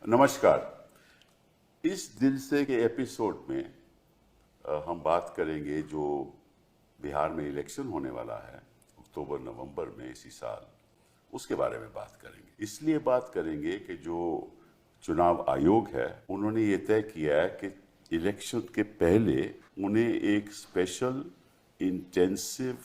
नमस्कार। इस दिल से के एपिसोड में हम बात करेंगे जो बिहार में इलेक्शन होने वाला है अक्टूबर नवंबर में इसी साल, उसके बारे में बात करेंगे। इसलिए बात करेंगे कि जो चुनाव आयोग है उन्होंने ये तय किया है कि इलेक्शन के पहले उन्हें एक special intensive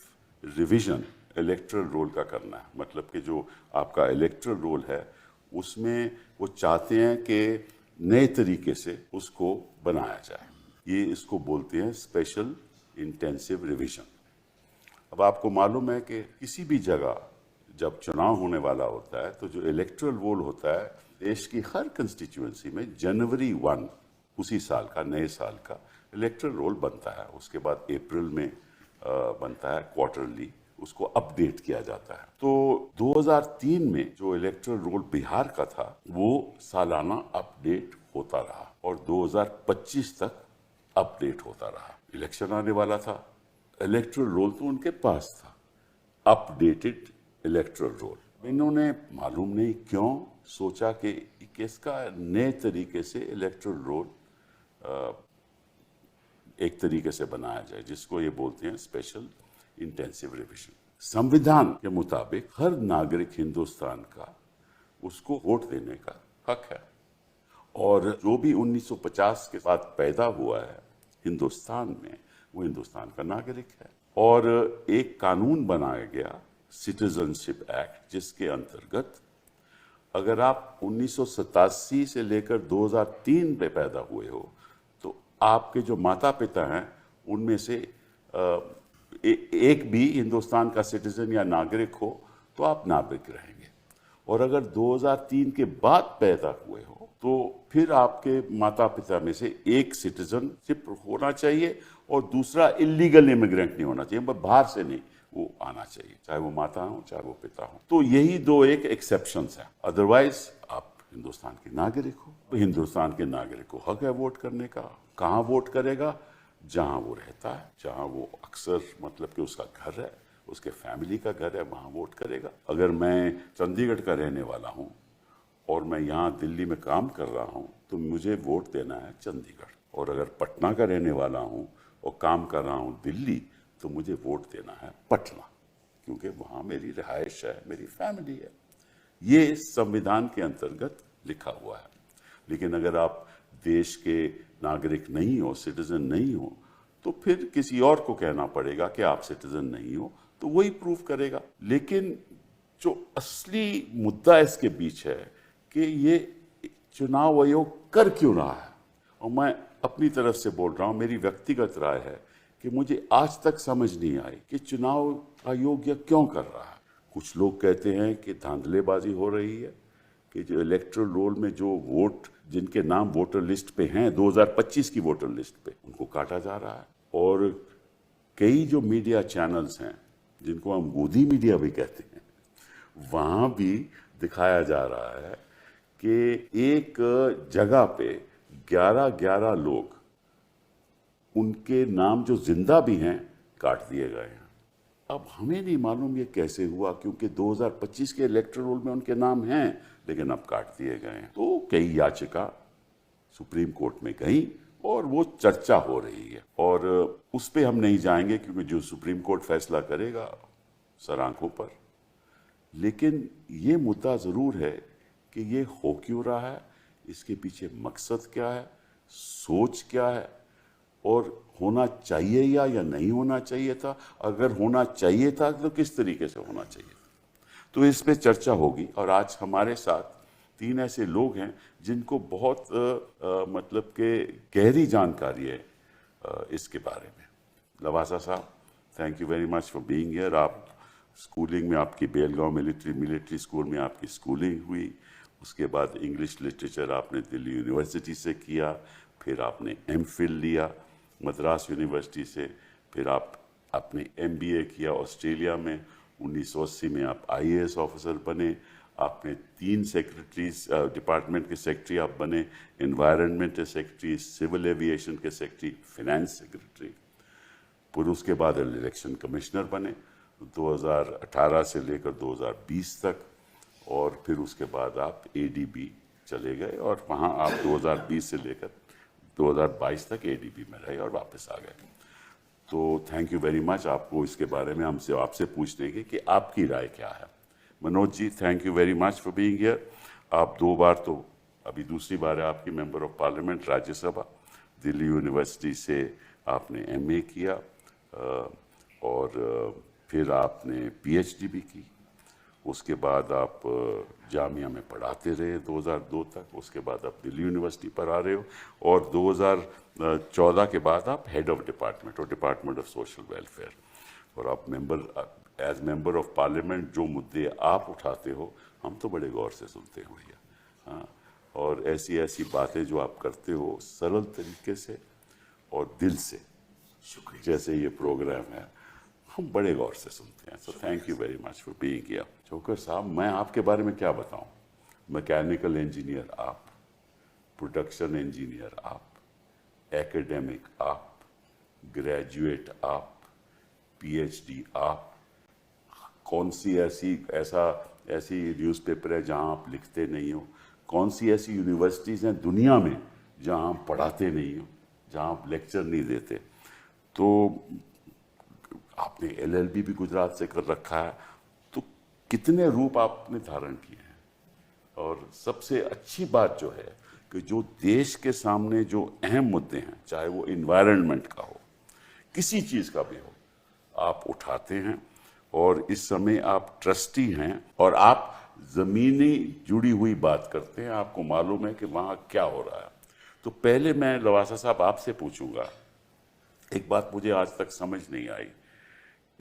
revision electoral roll का करना है। मतलब कि जो आपका इलेक्टरल रोल है उसमें वो चाहते हैं कि नए तरीके से उसको बनाया जाए। ये इसको बोलते हैं स्पेशल इंटेंसिव रिवीजन। अब आपको मालूम है कि किसी भी जगह जब चुनाव होने वाला होता है तो जो इलेक्टरल रोल होता है देश की हर कंस्टिट्यूएंसी में जनवरी 1 उसी साल का, नए साल का इलेक्टरल रोल बनता है। उसके बाद अप्रैल में बनता है क्वार्टरली, उसको अपडेट किया जाता है। तो 2003 में जो इलेक्टरल रोल बिहार का था वो सालाना अपडेट होता रहा और 2025 तक अपडेट होता रहा। इलेक्शन आने वाला था, इलेक्टरल रोल तो उनके पास था, अपडेटेड इलेक्टरल रोल। इन्होंने मालूम नहीं क्यों सोचा कि इसका नए तरीके से इलेक्टरल रोल एक तरीके से बनाया जाए, जिसको ये बोलते हैं स्पेशल इंटेंसिव रिवीजन। संविधान के मुताबिक हर नागरिक हिंदुस्तान का उसको वोट देने का हक है और जो भी 1950 के बाद पैदा हुआ है हिंदुस्तान में वो हिंदुस्तान का नागरिक है। और एक कानून बनाया गया सिटीजनशिप एक्ट, जिसके अंतर्गत अगर आप 1987 से लेकर 2003 में पैदा हुए हो तो आपके जो माता पिता हैं उनमें से एक भी हिंदुस्तान का सिटीजन या नागरिक हो तो आप नागरिक रहेंगे। और अगर 2003 के बाद पैदा हुए हो तो फिर आपके माता पिता में से एक सिटीजनशिप होना चाहिए और दूसरा इलीगल इमिग्रेंट नहीं होना चाहिए, बाहर से नहीं वो आना चाहिए, चाहे वो माता हो चाहे वो पिता हो। तो यही दो एक एक्सेप्शंस है, अदरवाइज आप हिंदुस्तान के नागरिक हो। तो हिंदुस्तान के नागरिक को हक है वोट करने का। कहाँ वोट करेगा? जहाँ वो रहता है, जहाँ वो अक्सर मतलब कि उसका घर है, उसके फैमिली का घर है, वहाँ वोट करेगा। अगर मैं चंडीगढ़ का रहने वाला हूँ और मैं यहाँ दिल्ली में काम कर रहा हूँ तो मुझे वोट देना है चंडीगढ़। और अगर पटना का रहने वाला हूँ और काम कर रहा हूँ दिल्ली तो मुझे वोट देना है पटना, क्योंकि वहाँ मेरी रिहाइश है, मेरी फैमिली है। ये संविधान के अंतर्गत लिखा हुआ है। लेकिन अगर आप देश के नागरिक नहीं हो, सिटीजन नहीं हो, तो फिर किसी और को कहना पड़ेगा कि आप सिटीजन नहीं हो, तो वही प्रूव करेगा। लेकिन जो असली मुद्दा इसके बीच है कि ये चुनाव आयोग कर क्यों रहा है, और मैं अपनी तरफ से बोल रहा हूँ, मेरी व्यक्तिगत राय है कि मुझे आज तक समझ नहीं आई कि चुनाव आयोग यह क्यों कर रहा है। कुछ लोग कहते हैं कि धांधलेबाजी हो रही है, कि जो इलेक्टरल रोल में जो वोट जिनके नाम वोटर लिस्ट पे हैं 2025 की वोटर लिस्ट पे, उनको काटा जा रहा है। और कई जो मीडिया चैनल्स हैं जिनको हम गोदी मीडिया भी कहते हैं, वहाँ भी दिखाया जा रहा है कि एक जगह पे 11-11 लोग, उनके नाम जो जिंदा भी हैं, काट दिए गए हैं। अब हमें नहीं मालूम ये कैसे हुआ, क्योंकि 2025 के इलेक्टरल रोल में उनके नाम हैं लेकिन अब काट दिए गए हैं। तो कई याचिका सुप्रीम कोर्ट में गई और वो चर्चा हो रही है और उस पर हम नहीं जाएंगे क्योंकि जो सुप्रीम कोर्ट फैसला करेगा सर आंखों पर। लेकिन ये मुद्दा ज़रूर है कि ये हो क्यों रहा है, इसके पीछे मकसद क्या है, सोच क्या है, और होना चाहिए या नहीं होना चाहिए था। अगर होना चाहिए था तो किस तरीके से होना चाहिए था, तो इस पे चर्चा होगी। और आज हमारे साथ 3 ऐसे लोग हैं जिनको बहुत मतलब के गहरी जानकारी है इसके बारे में। लवासा साहब, thank you very much for being here. आप स्कूलिंग में आपकी बेलगांव मिलिट्री स्कूल में आपकी स्कूलिंग हुई, उसके बाद इंग्लिश लिटरेचर आपने दिल्ली यूनिवर्सिटी से किया, फिर आपने एमफिल लिया मद्रास यूनिवर्सिटी से, फिर आप अपने एमबीए किया ऑस्ट्रेलिया में। 1980 में आप आईएएस ऑफिसर बने। आपने 3 सेक्रेटरीज डिपार्टमेंट के सेक्रेटरी आप बने, एनवायरनमेंट सेक्रेटरी, सिविल एविएशन के सेक्रेटरी, फाइनेंस सेक्रेटरी। फिर उसके बाद इलेक्शन कमिश्नर बने 2018 से लेकर 2020 तक, और फिर उसके बाद आप एडीबी चले गए और वहाँ आप 2020 से लेकर 2022 तक एडीबी में रहे और वापस आ गए। तो थैंक यू वेरी मच। आपको इसके बारे में हमसे आपसे पूछ लेंगे कि आपकी राय क्या है। Manoj ji, thank you very much for being here. आप 2 बार, तो अभी दूसरी बार है आपकी member of parliament Rajya Sabha. Delhi university से आपने एमए किया और फिर आपने पीएचडी भी की। उसके बाद आप जामिया में पढ़ाते रहे 2002 तक। उसके बाद आप दिल्ली यूनिवर्सिटी पर आ रहे हो और 2014 के बाद आप हेड ऑफ डिपार्टमेंट और डिपार्टमेंट ऑफ सोशल वेलफेयर। और आप एज मेंबर ऑफ पार्लियामेंट जो मुद्दे आप उठाते हो हम तो बड़े गौर से सुनते हैं भैया। हाँ, और ऐसी ऐसी बातें जो आप करते हो सरल तरीके से और दिल से, शुक्रिया। जैसे ये प्रोग्राम है, हम बड़े गौर से सुनते हैं। So thank you very much for being here. चोकर साहब, मैं आपके बारे में क्या बताऊं? मैकेनिकल इंजीनियर आप, प्रोडक्शन इंजीनियर आप, एकेडमिक आप, ग्रेजुएट आप, पीएचडी आप। कौन सी ऐसी न्यूज़पेपर है जहां आप लिखते नहीं हो? कौन सी ऐसी यूनिवर्सिटीज़ हैं दुनिया में जहां आप पढ़ाते नहीं हो, जहां आप लेक्चर नहीं देते? तो आपने एलएलबी भी गुजरात से कर रखा है। तो कितने रूप आपने धारण किए हैं। और सबसे अच्छी बात जो है कि जो देश के सामने जो अहम मुद्दे हैं, चाहे वो इन्वायरमेंट का हो, किसी चीज़ का भी हो, आप उठाते हैं। और इस समय आप ट्रस्टी हैं और आप ज़मीनी जुड़ी हुई बात करते हैं। आपको मालूम है कि वहाँ क्या हो रहा है। तो पहले मैं लवासा साहब आपसे पूछूंगा, एक बात मुझे आज तक समझ नहीं आई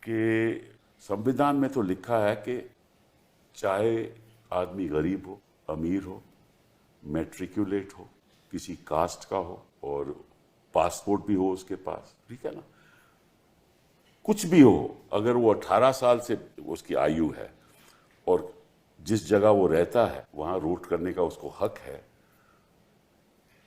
कि संविधान में तो लिखा है कि चाहे आदमी गरीब हो, अमीर हो, मैट्रिकुलेट हो, किसी कास्ट का हो और पासपोर्ट भी हो उसके पास, ठीक है ना, कुछ भी हो, अगर वो 18 साल से उसकी आयु है और जिस जगह वो रहता है वहां वोट करने का उसको हक है,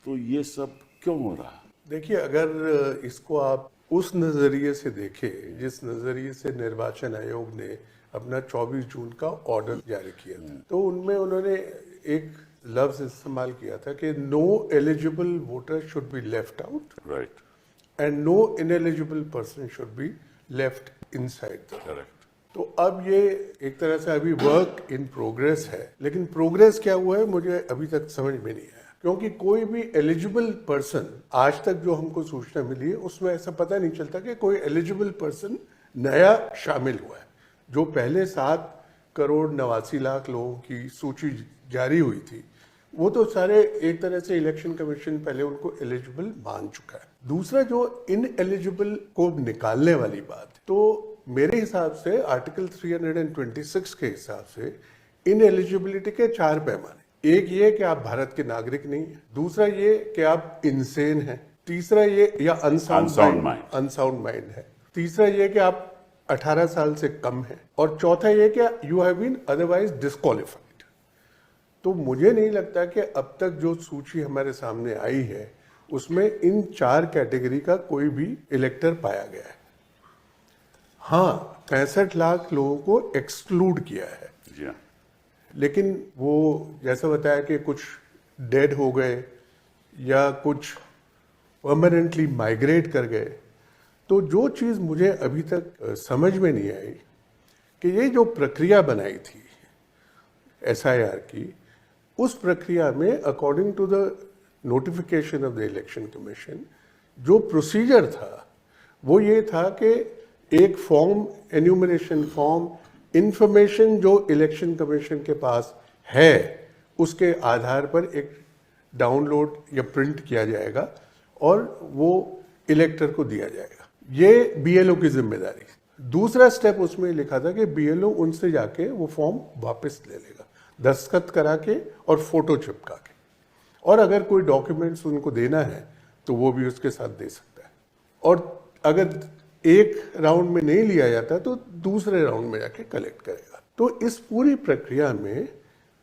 तो ये सब क्यों हो रहा है? देखिए, अगर इसको आप उस नजरिए से देखें जिस नजरिए से निर्वाचन आयोग ने अपना 24 जून का ऑर्डर जारी किया था, तो उनमें उन्होंने एक लफ्ज इस्तेमाल किया था कि no eligible voter should be left out, right, and no ineligible person should be left inside the. Correct. तो अब ये एक तरह से अभी वर्क इन प्रोग्रेस है, लेकिन प्रोग्रेस क्या हुआ है मुझे अभी तक समझ में नहीं आया, क्योंकि कोई भी एलिजिबल पर्सन, आज तक जो हमको सूचना मिली है उसमें ऐसा पता नहीं चलता कि कोई एलिजिबल पर्सन नया शामिल हुआ है। जो पहले 7,89,00,000 लोगों की सूची जारी हुई थी, वो तो सारे एक तरह से इलेक्शन कमीशन पहले उनको एलिजिबल मान चुका है। दूसरा, जो इन एलिजिबल को निकालने वाली बात, तो मेरे हिसाब से आर्टिकल 326 के हिसाब से इन एलिजिबिलिटी के 4 पैमाने। एक ये कि आप भारत के नागरिक नहीं है, दूसरा ये कि आप इंसेन हैं, तीसरा ये या अनसाउंड माइंड है, तीसरा ये कि आप 18 साल से कम है, और चौथा ये कि you have been otherwise disqualified. तो मुझे नहीं लगता कि अब तक जो सूची हमारे सामने आई है उसमें इन 4 कैटेगरी का कोई भी इलेक्टर पाया गया है। हाँ, 65 लाख लोगों को एक्सक्लूड किया है जी हाँ। लेकिन वो जैसा बताया कि कुछ डेड हो गए या कुछ परमानेंटली माइग्रेट कर गए। तो जो चीज़ मुझे अभी तक समझ में नहीं आई कि ये जो प्रक्रिया बनाई थी एसआईआर की, उस प्रक्रिया में according to the notification of the election commission जो प्रोसीजर था वो ये था कि एक फॉर्म, एन्यूमरेशन फॉर्म, इंफॉर्मेशन जो इलेक्शन कमीशन के पास है उसके आधार पर एक डाउनलोड या प्रिंट किया जाएगा और वो इलेक्टर को दिया जाएगा। ये बीएलओ की जिम्मेदारी। दूसरा स्टेप उसमें लिखा था कि बीएलओ उनसे जाके वो फॉर्म वापस ले लेगा, दस्तखत करा के और फोटो चिपका के, और अगर कोई डॉक्यूमेंट्स उनको देना है तो वो भी उसके साथ दे सकता है। और अगर एक राउंड में नहीं लिया जाता तो दूसरे राउंड में जाके कलेक्ट करेगा। तो इस पूरी प्रक्रिया में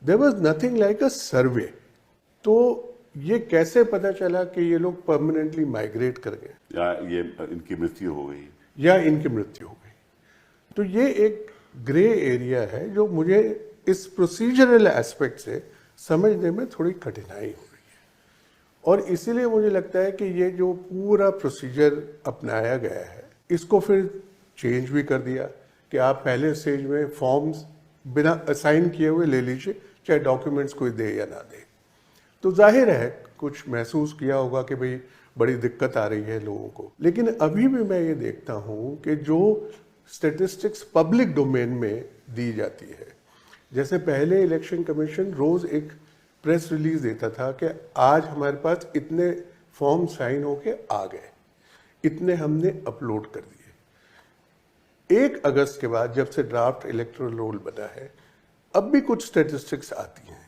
there was nothing like a survey. तो ये कैसे पता चला कि ये लोग परमानेंटली माइग्रेट कर गए या ये इनकी मृत्यु हो गई तो ये एक ग्रे एरिया है जो मुझे इस प्रोसीजरल एस्पेक्ट से समझने में थोड़ी कठिनाई हो रही है। और इसीलिए मुझे लगता है कि ये जो पूरा प्रोसीजर अपनाया गया है, इसको फिर चेंज भी कर दिया कि आप पहले स्टेज में फॉर्म्स बिना असाइन किए हुए ले लीजिए, चाहे डॉक्यूमेंट्स कोई दे या ना दे। तो जाहिर है कुछ महसूस किया होगा कि भाई बड़ी दिक्कत आ रही है लोगों को, लेकिन अभी भी मैं ये देखता हूँ कि जो स्टेटिस्टिक्स पब्लिक डोमेन में दी जाती है, जैसे पहले इलेक्शन कमीशन रोज एक प्रेस रिलीज देता था कि आज हमारे पास इतने फॉर्म साइन होके आ गए, इतने हमने अपलोड कर दिए। 1 अगस्त के बाद जब से ड्राफ्ट इलेक्टोरल रोल बना है, अब भी कुछ स्टेटिस्टिक्स आती हैं,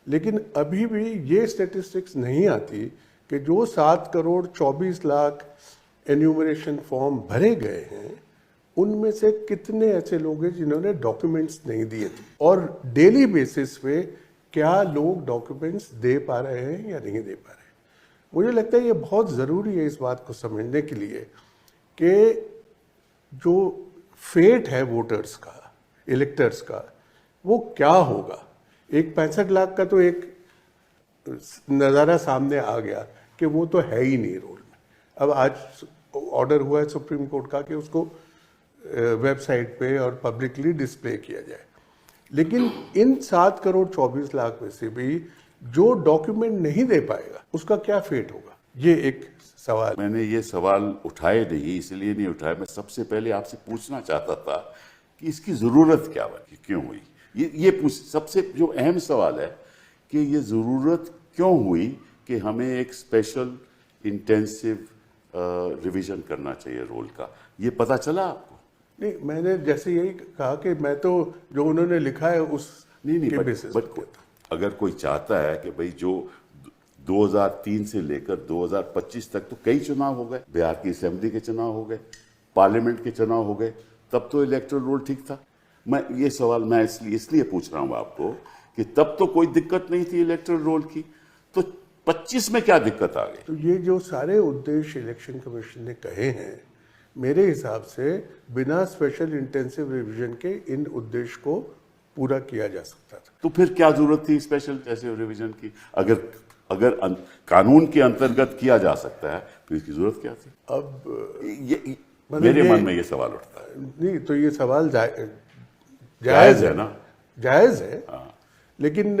लेकिन अभी भी ये स्टेटिस्टिक्स नहीं आती कि जो 7 करोड़ 24 लाख एन्यूमरेशन फॉर्म भरे गए हैं, उनमें से कितने ऐसे लोग हैं जिन्होंने डॉक्यूमेंट्स नहीं दिए थे, और डेली बेसिस पे क्या लोग डॉक्यूमेंट्स दे पा रहे हैं या नहीं दे पा रहे हैं। मुझे लगता है ये बहुत ज़रूरी है इस बात को समझने के लिए कि जो फेट है वोटर्स का, इलेक्टर्स का, वो क्या होगा। एक 65 लाख का तो एक नज़ारा सामने आ गया कि वो तो है ही नहीं रोल में। अब आज ऑर्डर हुआ है सुप्रीम कोर्ट का कि उसको वेबसाइट पे और पब्लिकली डिस्प्ले किया जाए, लेकिन इन 7 करोड़ 24 लाख में से भी जो डॉक्यूमेंट नहीं दे पाएगा उसका क्या फेट होगा, ये एक सवाल। मैंने ये सवाल उठाए नहीं, इसलिए नहीं उठाया, मैं सबसे पहले आपसे पूछना चाहता था कि इसकी जरूरत क्या बनी, क्यों हुई। ये पूछ, सबसे जो अहम सवाल है कि ये जरूरत क्यों हुई कि हमें एक स्पेशल इंटेंसिव रिवीजन करना चाहिए रोल का, ये पता चला आपको? नहीं, मैंने जैसे यही कहा कि मैं तो जो उन्होंने लिखा है उस नहीं, बेसिस बट अगर कोई चाहता है कि भाई जो 2003 से लेकर 2025 तक तो कई चुनाव हो गए, बिहार की असेंबली के चुनाव हो गए, पार्लियामेंट के चुनाव हो गए, तब तो इलेक्टोरल रोल ठीक था। मैं ये सवाल मैं इसलिए पूछ रहा हूँ आपको कि तब तो कोई दिक्कत नहीं थी इलेक्टोरल रोल की, तो 25 में क्या दिक्कत आ गई? तो ये जो सारे उद्देश्य इलेक्शन कमीशन ने कहे हैं, मेरे हिसाब से बिना स्पेशल इंटेंसिव रिवीजन के इन उद्देश्य को पूरा किया जा सकता था। तो फिर क्या जरूरत थी स्पेशल इंटेंसिव रिवीजन की? अगर कानून के अंतर्गत किया जा सकता है तो इसकी जरूरत क्या थी? अब ये मेरे मन में ये सवाल उठता है। नहीं, तो ये सवाल जायज है ना, जायज है, लेकिन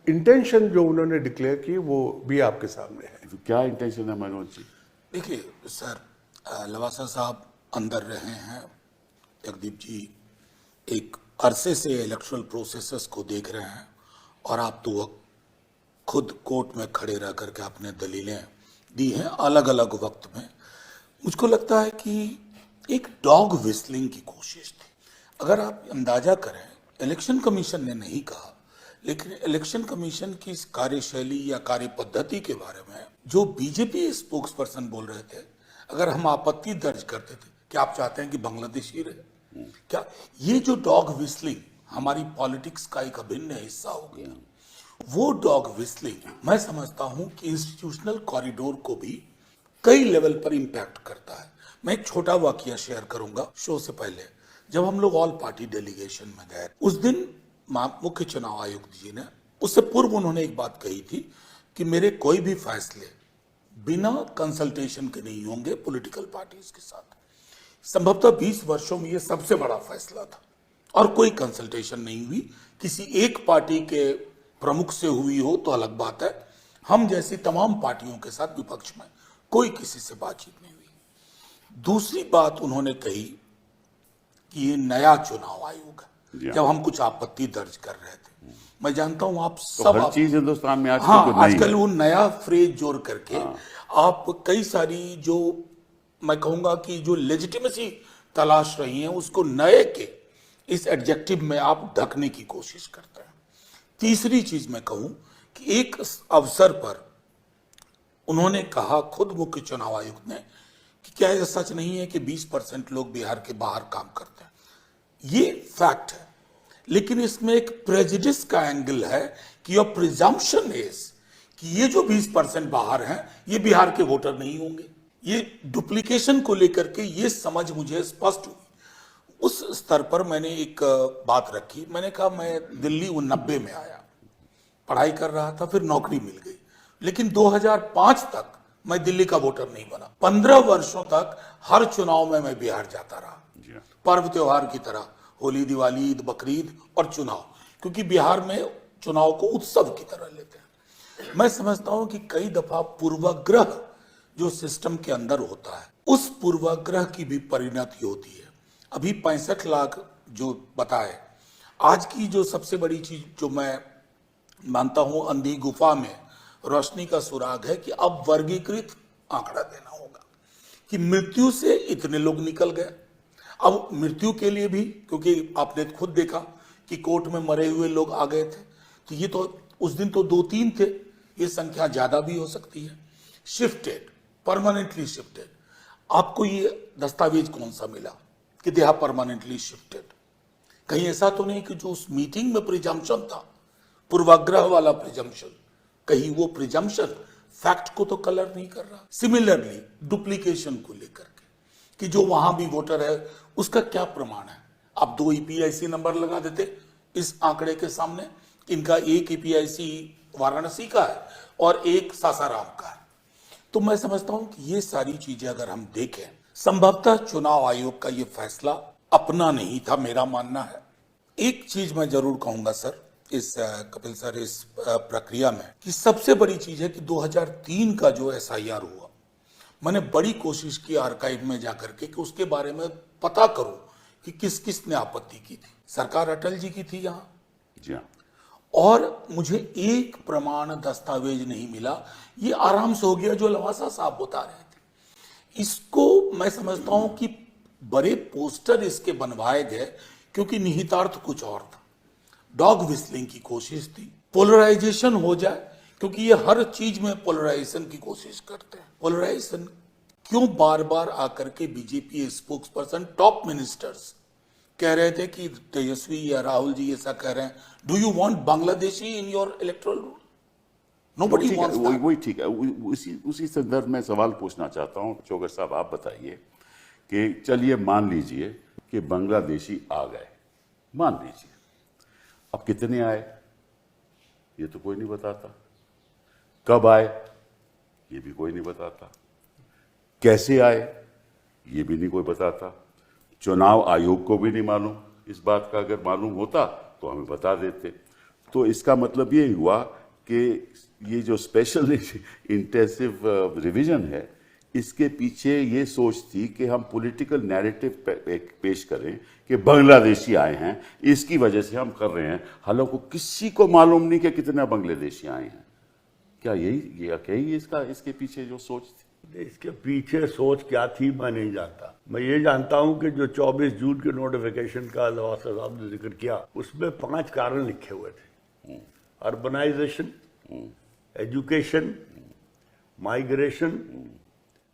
इंटेंशन जो उन्होंने डिक्लेयर की वो भी आपके सामने है। तो क्या इंटेंशन है मनोज जी? देखिए सर, लवासा साहब अंदर रहे हैं, जगदीप जी एक अरसे से इलेक्टोरल प्रोसेसेस को देख रहे हैं, और आप तो खुद कोर्ट में खड़े रह करके आपने दलीलें दी हैं अलग अलग वक्त में। मुझको लगता है कि एक डॉग विस्लिंग की कोशिश थी। अगर आप अंदाजा करें, इलेक्शन कमीशन ने नहीं कहा, लेकिन इलेक्शन कमीशन की इस कार्यशैली या कार्य पद्धति के बारे में जो बीजेपी स्पोक्स पर्सन बोल रहे थे, अगर हम आपत्ति दर्ज करते थे कि आप चाहते हैं कि बांग्लादेशी रहे, क्या ये जो डॉग विस्लिंग हमारी पॉलिटिक्स का एक अभिन्न हिस्सा हो गया। वो डॉग विस्लिंग मैं समझता हूं कि इंस्टीट्यूशनल कॉरिडोर को भी कई लेवल पर इंपैक्ट करता है। मैं एक छोटा वाकया शेयर करूंगा। शो से पहले जब हम लोग ऑल पार्टी डेलीगेशन में गए, उस दिन मुख्य चुनाव आयुक्त जी ने, उससे पूर्व उन्होंने एक बात कही थी कि मेरे कोई भी फैसले बिना कंसल्टेशन के नहीं होंगे पॉलिटिकल पार्टीज के साथ। संभवतः 20 वर्षों में यह सबसे बड़ा फैसला था, और कोई कंसल्टेशन नहीं हुई। किसी एक पार्टी के प्रमुख से हुई हो तो अलग बात है, हम जैसी तमाम पार्टियों के साथ विपक्ष में कोई किसी से बातचीत नहीं हुई। दूसरी बात उन्होंने कही कि ये नया चुनाव आयोग है, जब हम कुछ आपत्ति दर्ज कर रहे थे। मैं जानता हूं आप तो सब हर चीज हिंदुस्तान में आजकल हाँ, तो नहीं आजकल है। वो नया फ्रेज जोड़ करके आप कई सारी जो मैं कहूंगा कि जो लेजिटिमेसी तलाश रही है, उसको नए के इस एडजेक्टिव में आप ढकने की कोशिश करते हैं। तीसरी चीज मैं कहूं कि एक अवसर पर उन्होंने कहा, खुद मुख्य चुनाव आयुक्त ने, कि क्या यह सच नहीं है कि 20% लोग बिहार के बाहर काम करते हैं। ये फैक्ट है, लेकिन इसमें एक प्रेजुडिस का एंगल है कि योर प्रिजम्पशन इज कि ये जो 20% बाहर हैं ये बिहार के वोटर नहीं होंगे। ये डुप्लीकेशन को लेकर के ये समझ मुझे स्पष्ट हुई। उस स्तर पर मैंने एक बात रखी, मैंने कहा मैं दिल्ली 90 में आया पढ़ाई कर रहा था, फिर नौकरी मिल गई, लेकिन 2005 तक मैं दिल्ली का वोटर नहीं बना। 15 वर्षों तक हर चुनाव में मैं बिहार जाता रहा, जी हाँ। पर्व त्योहार की तरह, होली, दिवाली, ईद, बकरीद और चुनाव, क्योंकि बिहार में चुनाव को उत्सव की तरह लेते हैं। मैं समझता हूं कि कई दफा पूर्वाग्रह जो सिस्टम के अंदर होता है, उस पूर्वाग्रह की भी परिणति होती है। अभी 65 लाख जो बताए, आज की जो सबसे बड़ी चीज जो मैं मानता हूं अंधी गुफा में रोशनी का सुराग है कि अब वर्गीकृत आंकड़ा देना होगा कि मृत्यु से इतने लोग निकल गए। अब मृत्यु के लिए भी, क्योंकि आपने खुद देखा कि कोर्ट में मरे हुए लोग आ गए थे, तो ये तो उस दिन तो 2-3 थे, ये संख्या ज्यादा भी हो सकती है। शिफ्टेड, परमानेंटली शिफ्टेड, आपको ये दस्तावेज कौन सा मिला कि दे आर परमानेंटली शिफ्टेड? कहीं ऐसा तो नहीं कि जो उस मीटिंग में प्रिजम्पशन था, पूर्वाग्रह वाला प्रिजम्पशन, कहीं वो प्रिजम्पशन फैक्ट को तो कलर नहीं कर रहा। सिमिलरली डुप्लीकेशन को लेकर के कि जो वहां भी वोटर है उसका क्या प्रमाण है? आप 2 ईपीआईसी नंबर लगा देते इस आंकड़े के सामने, इनका एक ईपीआईसी वाराणसी का है और एक सासाराम का है। तो मैं समझता हूं कि ये सारी चीजें अगर हम देखें, संभवतः चुनाव आयोग का ये फैसला अपना नहीं था, मेरा मानना है। एक चीज मैं जरूर कहूंगा सर, इस कपिल सर, इस प्रक्रिया में, कि सबसे बड़ी चीज है कि 2003 का जो एसआईआर हुआ, मैंने बड़ी कोशिश की आर्काइव में जाकर के कि उसके बारे में पता करूं कि किस किस ने आपत्ति की थी। सरकार अटल जी की थी यहाँ, जी हाँ। और मुझे एक प्रमाण दस्तावेज नहीं मिला। ये आराम से हो गया जो लवासा साहब बता रहे थे। इसको मैं समझता हूं कि बड़े पोस्टर इसके बनवाए गए क्योंकि निहितार्थ कुछ और था। डॉग विस्लिंग की कोशिश थी, पोलराइजेशन हो जाए, क्योंकि ये हर चीज में पोलराइजेशन की कोशिश करते हैं। पोलराइजेशन क्यों बार बार आकर के BJP spokes person, top ministers कह रहे थे कि तेजस्वी या राहुल जी ऐसा कह रहे हैं, do you want Bangladeshi in your electoral rule? Nobody wants that. वही ठीक है। उसी संदर्भ में सवाल पूछना चाहता हूं। चौगर साहब, आप बताइए कि चलिए मान लीजिए कि बांग्लादेशी आ गए, मान लीजिए, अब कितने आए ये तो कोई नहीं बताता, कब आए ये भी कोई नहीं बताता, कैसे आए ये भी नहीं कोई बताता, चुनाव आयोग को भी नहीं मालूम। इस बात का अगर मालूम होता तो हमें बता देते। तो इसका मतलब ये हुआ कि ये जो स्पेशल इंटेंसिव रिवीजन है, इसके पीछे ये सोच थी कि हम पॉलिटिकल नैरेटिव पेश करें कि बांग्लादेशी आए हैं, इसकी वजह से हम कर रहे हैं, हालांकि किसी को मालूम नहीं कि कितने बांग्लादेशी आए हैं। क्या यही इसके पीछे जो सोच थी? इसके पीछे सोच क्या थी मैं नहीं जानता। मैं ये जानता हूं कि जो 24 जून के नोटिफिकेशन का लवासा साहब ने जिक्र किया, उसमें 5 कारण लिखे हुए थे। अर्बनाइजेशन, एजुकेशन, माइग्रेशन,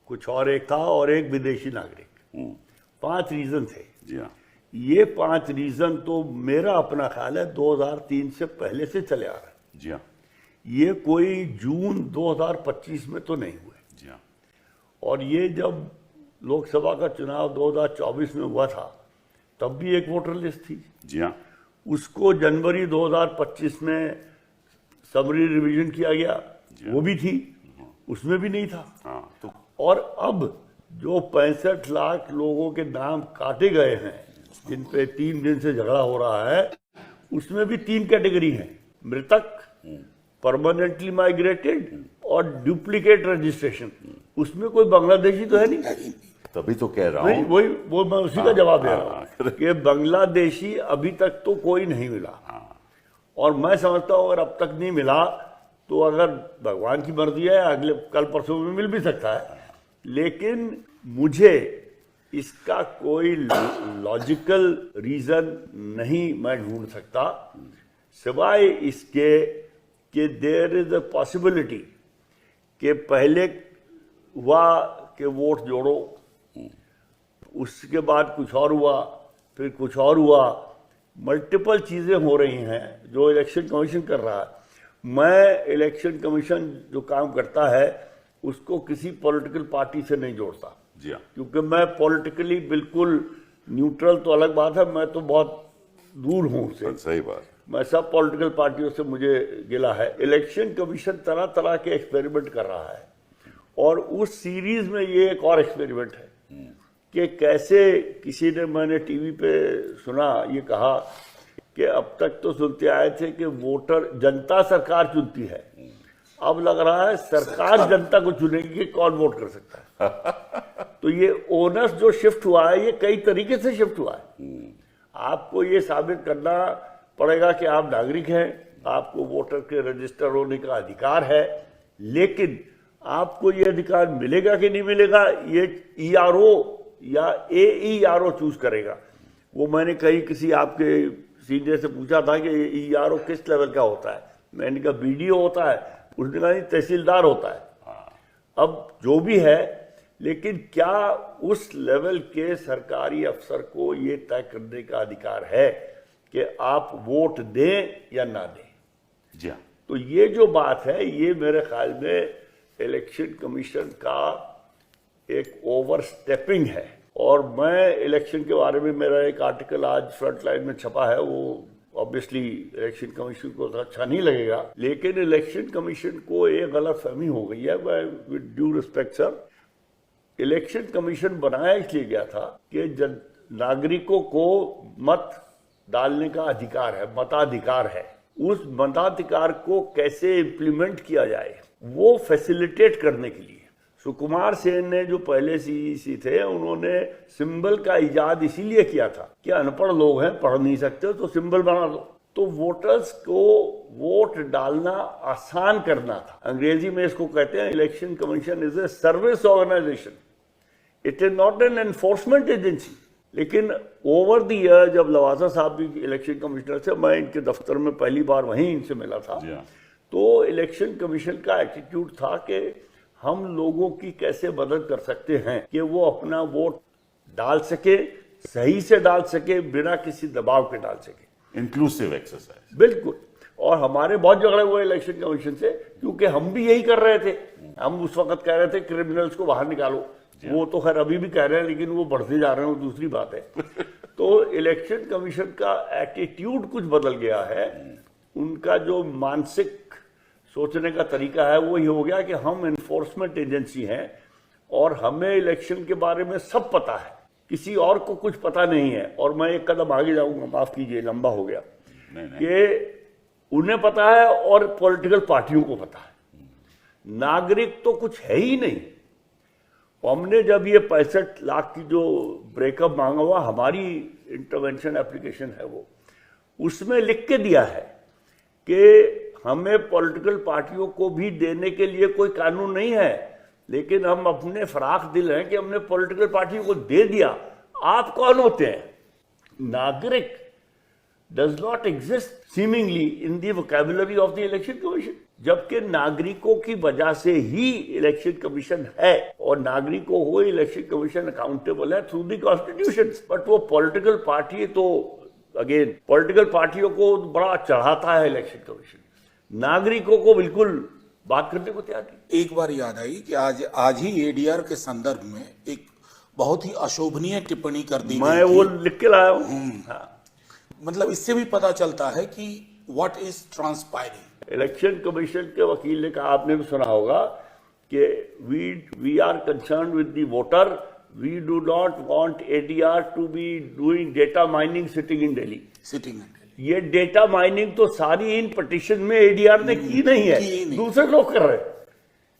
कुछ और एक था, और एक विदेशी नागरिक। 5 रीजन थे। जी हाँ। ये 5 रीजन तो मेरा अपना ख्याल है 2003 से पहले से चले आ रहे हैं। जी हाँ। ये कोई जून 2025 में तो नहीं हुए। जी हाँ। और ये जब लोकसभा का चुनाव 2024 में हुआ था, तब भी एक वोटर लिस्ट थी। जी हाँ। उसको जनवरी 2025 में समरी रिवीजन किया गया, वो भी थी, उसमें भी नहीं था। हाँ, तो और अब जो 65 लाख लोगों के नाम काटे गए हैं, जिन पे 3 दिन से झगड़ा हो रहा है, उसमें भी 3 कैटेगरी हैं: मृतक, परमानेंटली माइग्रेटेड और डुप्लीकेट रजिस्ट्रेशन। उसमें कोई बांग्लादेशी तो है नहीं। तभी तो कह रहा नहीं, हूँ। वो मैं उसी का जवाब दे रहा हूँ कि बांग्लादेशी अभी तक तो कोई नहीं मिला। और मैं समझता हूँ अगर अब तक नहीं मिला तो अगर भगवान की मर्जी है अगले कल परसों में मिल भी सकता है। लेकिन मुझे इसका कोई लॉजिकल रीजन नहीं मैं ढूंढ सकता, सिवाय इसके कि देयर इज अ पॉसिबिलिटी कि पहले हुआ कि वोट जोड़ो, उसके बाद कुछ और हुआ, फिर कुछ और हुआ, मल्टीपल चीजें हो रही हैं जो इलेक्शन कमीशन कर रहा है। मैं इलेक्शन कमीशन जो काम करता है उसको किसी पॉलिटिकल पार्टी से नहीं जोड़ता। जी हाँ। क्योंकि मैं पॉलिटिकली बिल्कुल न्यूट्रल तो अलग बात है, मैं तो बहुत दूर हूं उससे। सही बात। मैं सब पॉलिटिकल पार्टियों से मुझे गिला है। इलेक्शन कमीशन तरह तरह के एक्सपेरिमेंट कर रहा है और उस सीरीज में ये एक और एक्सपेरिमेंट है कि कैसे किसी ने, मैंने टीवी पे सुना, ये कहा कि अब तक तो सुनते आए थे कि वोटर, जनता सरकार चुनती है, अब लग रहा है सरकार जनता को चुनेगी कि कौन वोट कर सकता है। तो ये ओनस जो शिफ्ट हुआ है, ये कई तरीके से शिफ्ट हुआ है। आपको ये साबित करना पड़ेगा कि आप नागरिक हैं, आपको वोटर के रजिस्टर होने का अधिकार है, लेकिन आपको ये अधिकार मिलेगा कि नहीं मिलेगा, ये ERO या AERO चूज करेगा। वो मैंने कहीं किसी आपके सीनियर से पूछा था कि ERO किस लेवल का होता है, मैंने कहा BDO होता है, उसने कहा तहसीलदार होता है। अब जो भी है, लेकिन क्या उस लेवल के सरकारी अफसर को ये तय करने का अधिकार है कि आप वोट दें या ना दें? जी हाँ। तो ये जो बात है, ये मेरे ख्याल में इलेक्शन कमीशन का एक ओवर स्टेपिंग है। और मैं इलेक्शन के बारे में, मेरा एक आर्टिकल आज फ्रंटलाइन में छपा है, वो ऑब्वियसली इलेक्शन कमीशन को तो अच्छा नहीं लगेगा, लेकिन इलेक्शन कमीशन को एक गलतफहमी हो गई है। With due respect sir, election commission बनाया इसलिए गया था कि नागरिकों को मत डालने का अधिकार है, मताधिकार है। उस मताधिकार को कैसे इम्प्लीमेंट किया जाए, वो फैसिलिटेट करने के लिए सुकुमार सेन ने, जो पहले CEC थे, उन्होंने सिंबल का इजाद इसीलिए किया था कि अनपढ़ लोग हैं, पढ़ नहीं सकते, तो सिंबल बना दो। तो वोटर्स को वोट डालना आसान करना था। अंग्रेजी में इसको कहते हैं, election commission is a service organisation, it is not an enforcement agency. लेकिन ओवर द ईयर, जब लवासा साहब भी इलेक्शन कमिश्नर थे, मैं इनके दफ्तर में पहली बार वहीं इनसे मिला था, तो इलेक्शन कमीशन का एटीट्यूड था कि हम लोगों की कैसे मदद कर सकते हैं कि वो अपना वोट डाल सके, सही से डाल सके, बिना किसी दबाव के डाल सके। Inclusive exercise. बिल्कुल। और हमारे बहुत झगड़े हुए इलेक्शन कमीशन से, क्योंकि हम भी यही कर रहे थे। हम उस वक्त कह रहे थे क्रिमिनल्स को बाहर निकालो, वो तो खैर अभी भी कह रहे हैं, लेकिन वो बढ़ते जा रहे हैं, वो दूसरी बात है। तो इलेक्शन कमीशन का एटीट्यूड कुछ बदल गया है। उनका जो मानसिक सोचने का तरीका है, वो ये हो गया कि हम एनफोर्समेंट एजेंसी हैं और हमें इलेक्शन के बारे में सब पता है, किसी और को कुछ पता नहीं है। और मैं एक कदम आगे जाऊंगा, माफ कीजिए लंबा हो गया, कि उन्हें पता है और पॉलिटिकल पार्टियों को पता है, नागरिक तो कुछ है ही नहीं। हमने जब ये 65 लाख की जो ब्रेकअप मांगा हुआ, हमारी इंटरवेंशन एप्लीकेशन है, वो उसमें लिख के दिया है कि हमें पॉलिटिकल पार्टियों को भी देने के लिए कोई कानून नहीं है, लेकिन हम अपने फराख दिल हैं कि हमने पॉलिटिकल पार्टियों को दे दिया। आप कौन होते हैं? नागरिक does not exist seemingly in the vocabulary of the election commission, जबकि नागरिकों की वजह से ही इलेक्शन कमीशन है और नागरिकों को इलेक्शन कमीशन अकाउंटेबल है थ्रू द कॉन्स्टिट्यूशन। बट वो पॉलिटिकल पार्टी, तो अगेन पॉलिटिकल पार्टियों को बड़ा चढ़ाता है इलेक्शन कमीशन, नागरिकों को बिल्कुल बात करने को तैयार नहीं। एक बार याद आई कि आज ही ADR के संदर्भ में एक बहुत ही अशोभनीय टिप्पणी कर दी मैं वो लिख के लाया हूँ। मतलब इससे भी पता चलता है कि what is transpiring. Election commission के वकील ने कहा, आपने भी सुना होगा, कि we are concern with the voter, we do not want ADR to be doing data mining sitting in Delhi. ये डेटा माइनिंग तो सारी इन पिटीशन में ADR ने की नहीं है, दूसरे लोग कर रहे हैं।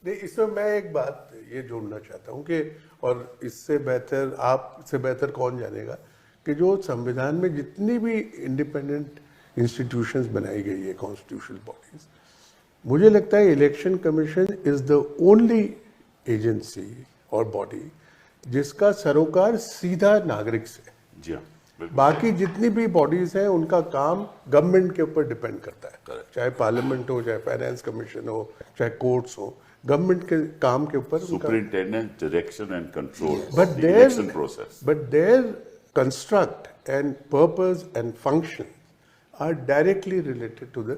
नहीं, इसमें मैं एक बात ये जोड़ना चाहता हूँ कि, और इससे बेहतर, आपसे बेहतर कौन जानेगा, कि जो संविधान में जितनी भी इंडिपेंडेंट इंस्टीट्यूशंस बनाई गई है, कॉन्स्टिट्यूशनल बॉडीज, मुझे लगता है election commission is the only agency और बॉडी जिसका सरोकार सीधा नागरिक से। जी हाँ। बाकी जितनी भी बॉडीज हैं, उनका काम गवर्नमेंट के ऊपर डिपेंड करता है, चाहे पार्लियामेंट हो, चाहे फाइनेंस कमीशन हो, चाहे कोर्ट्स हो, गवर्नमेंट के काम के ऊपर superintendent direction and control but election process, but their construct and purpose and function are directly related to the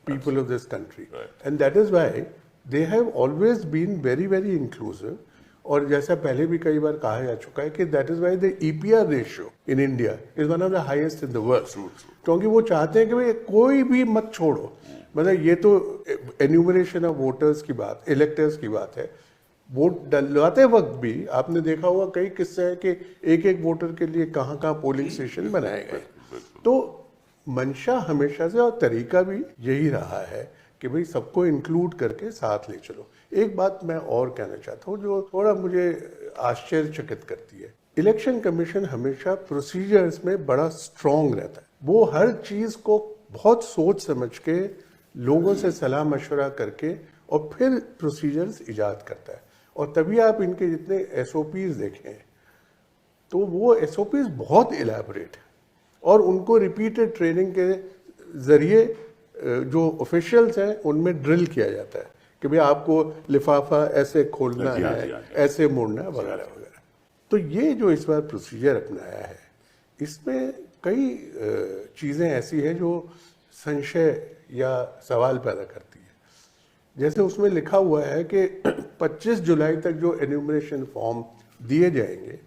people of this country. And that is why they have always been very, very inclusive. और जैसा पहले भी कई बार कहा जा चुका है कि that is why the EPR ratio in India is one of the highest in the world, क्योंकि वो चाहते हैं कि भाई कोई भी मत छोड़ो। मतलब ये तो एन्यूमरेशन ऑफ वोटर्स की बात, इलेक्टर्स की बात है। वोट डलवाते वक्त भी आपने देखा होगा कई किस्से हैं कि एक एक वोटर के लिए कहाँ कहाँ पोलिंग स्टेशन बनाए गए। तो मंशा हमेशा से और तरीका भी यही रहा है कि भाई सबको इंक्लूड करके साथ ले चलो। एक बात मैं और कहना चाहता हूँ जो थोड़ा मुझे आश्चर्यचकित करती है, इलेक्शन कमीशन हमेशा प्रोसीजर्स में बड़ा स्ट्रांग रहता है। वो हर चीज को बहुत सोच समझ के लोगों से सलाह मशवरा करके और फिर प्रोसीजर्स इजाद करता है। और तभी आप इनके जितने एसओपीज देखें तो वो एसओपीज बहुत इलेबोरेट है और उनको रिपीटेड ट्रेनिंग के जरिए जो ऑफिशियल्स हैं उनमें ड्रिल किया जाता है कि भाई आपको लिफाफा ऐसे खोलना है, ऐसे मोड़ना है, वगैरह वगैरह। तो ये जो इस बार प्रोसीजर अपनाया है इसमें कई चीज़ें ऐसी हैं जो संशय या सवाल पैदा करती है। जैसे उसमें लिखा हुआ है कि 25 जुलाई तक जो एन्यूमरेशन फॉर्म दिए जाएंगे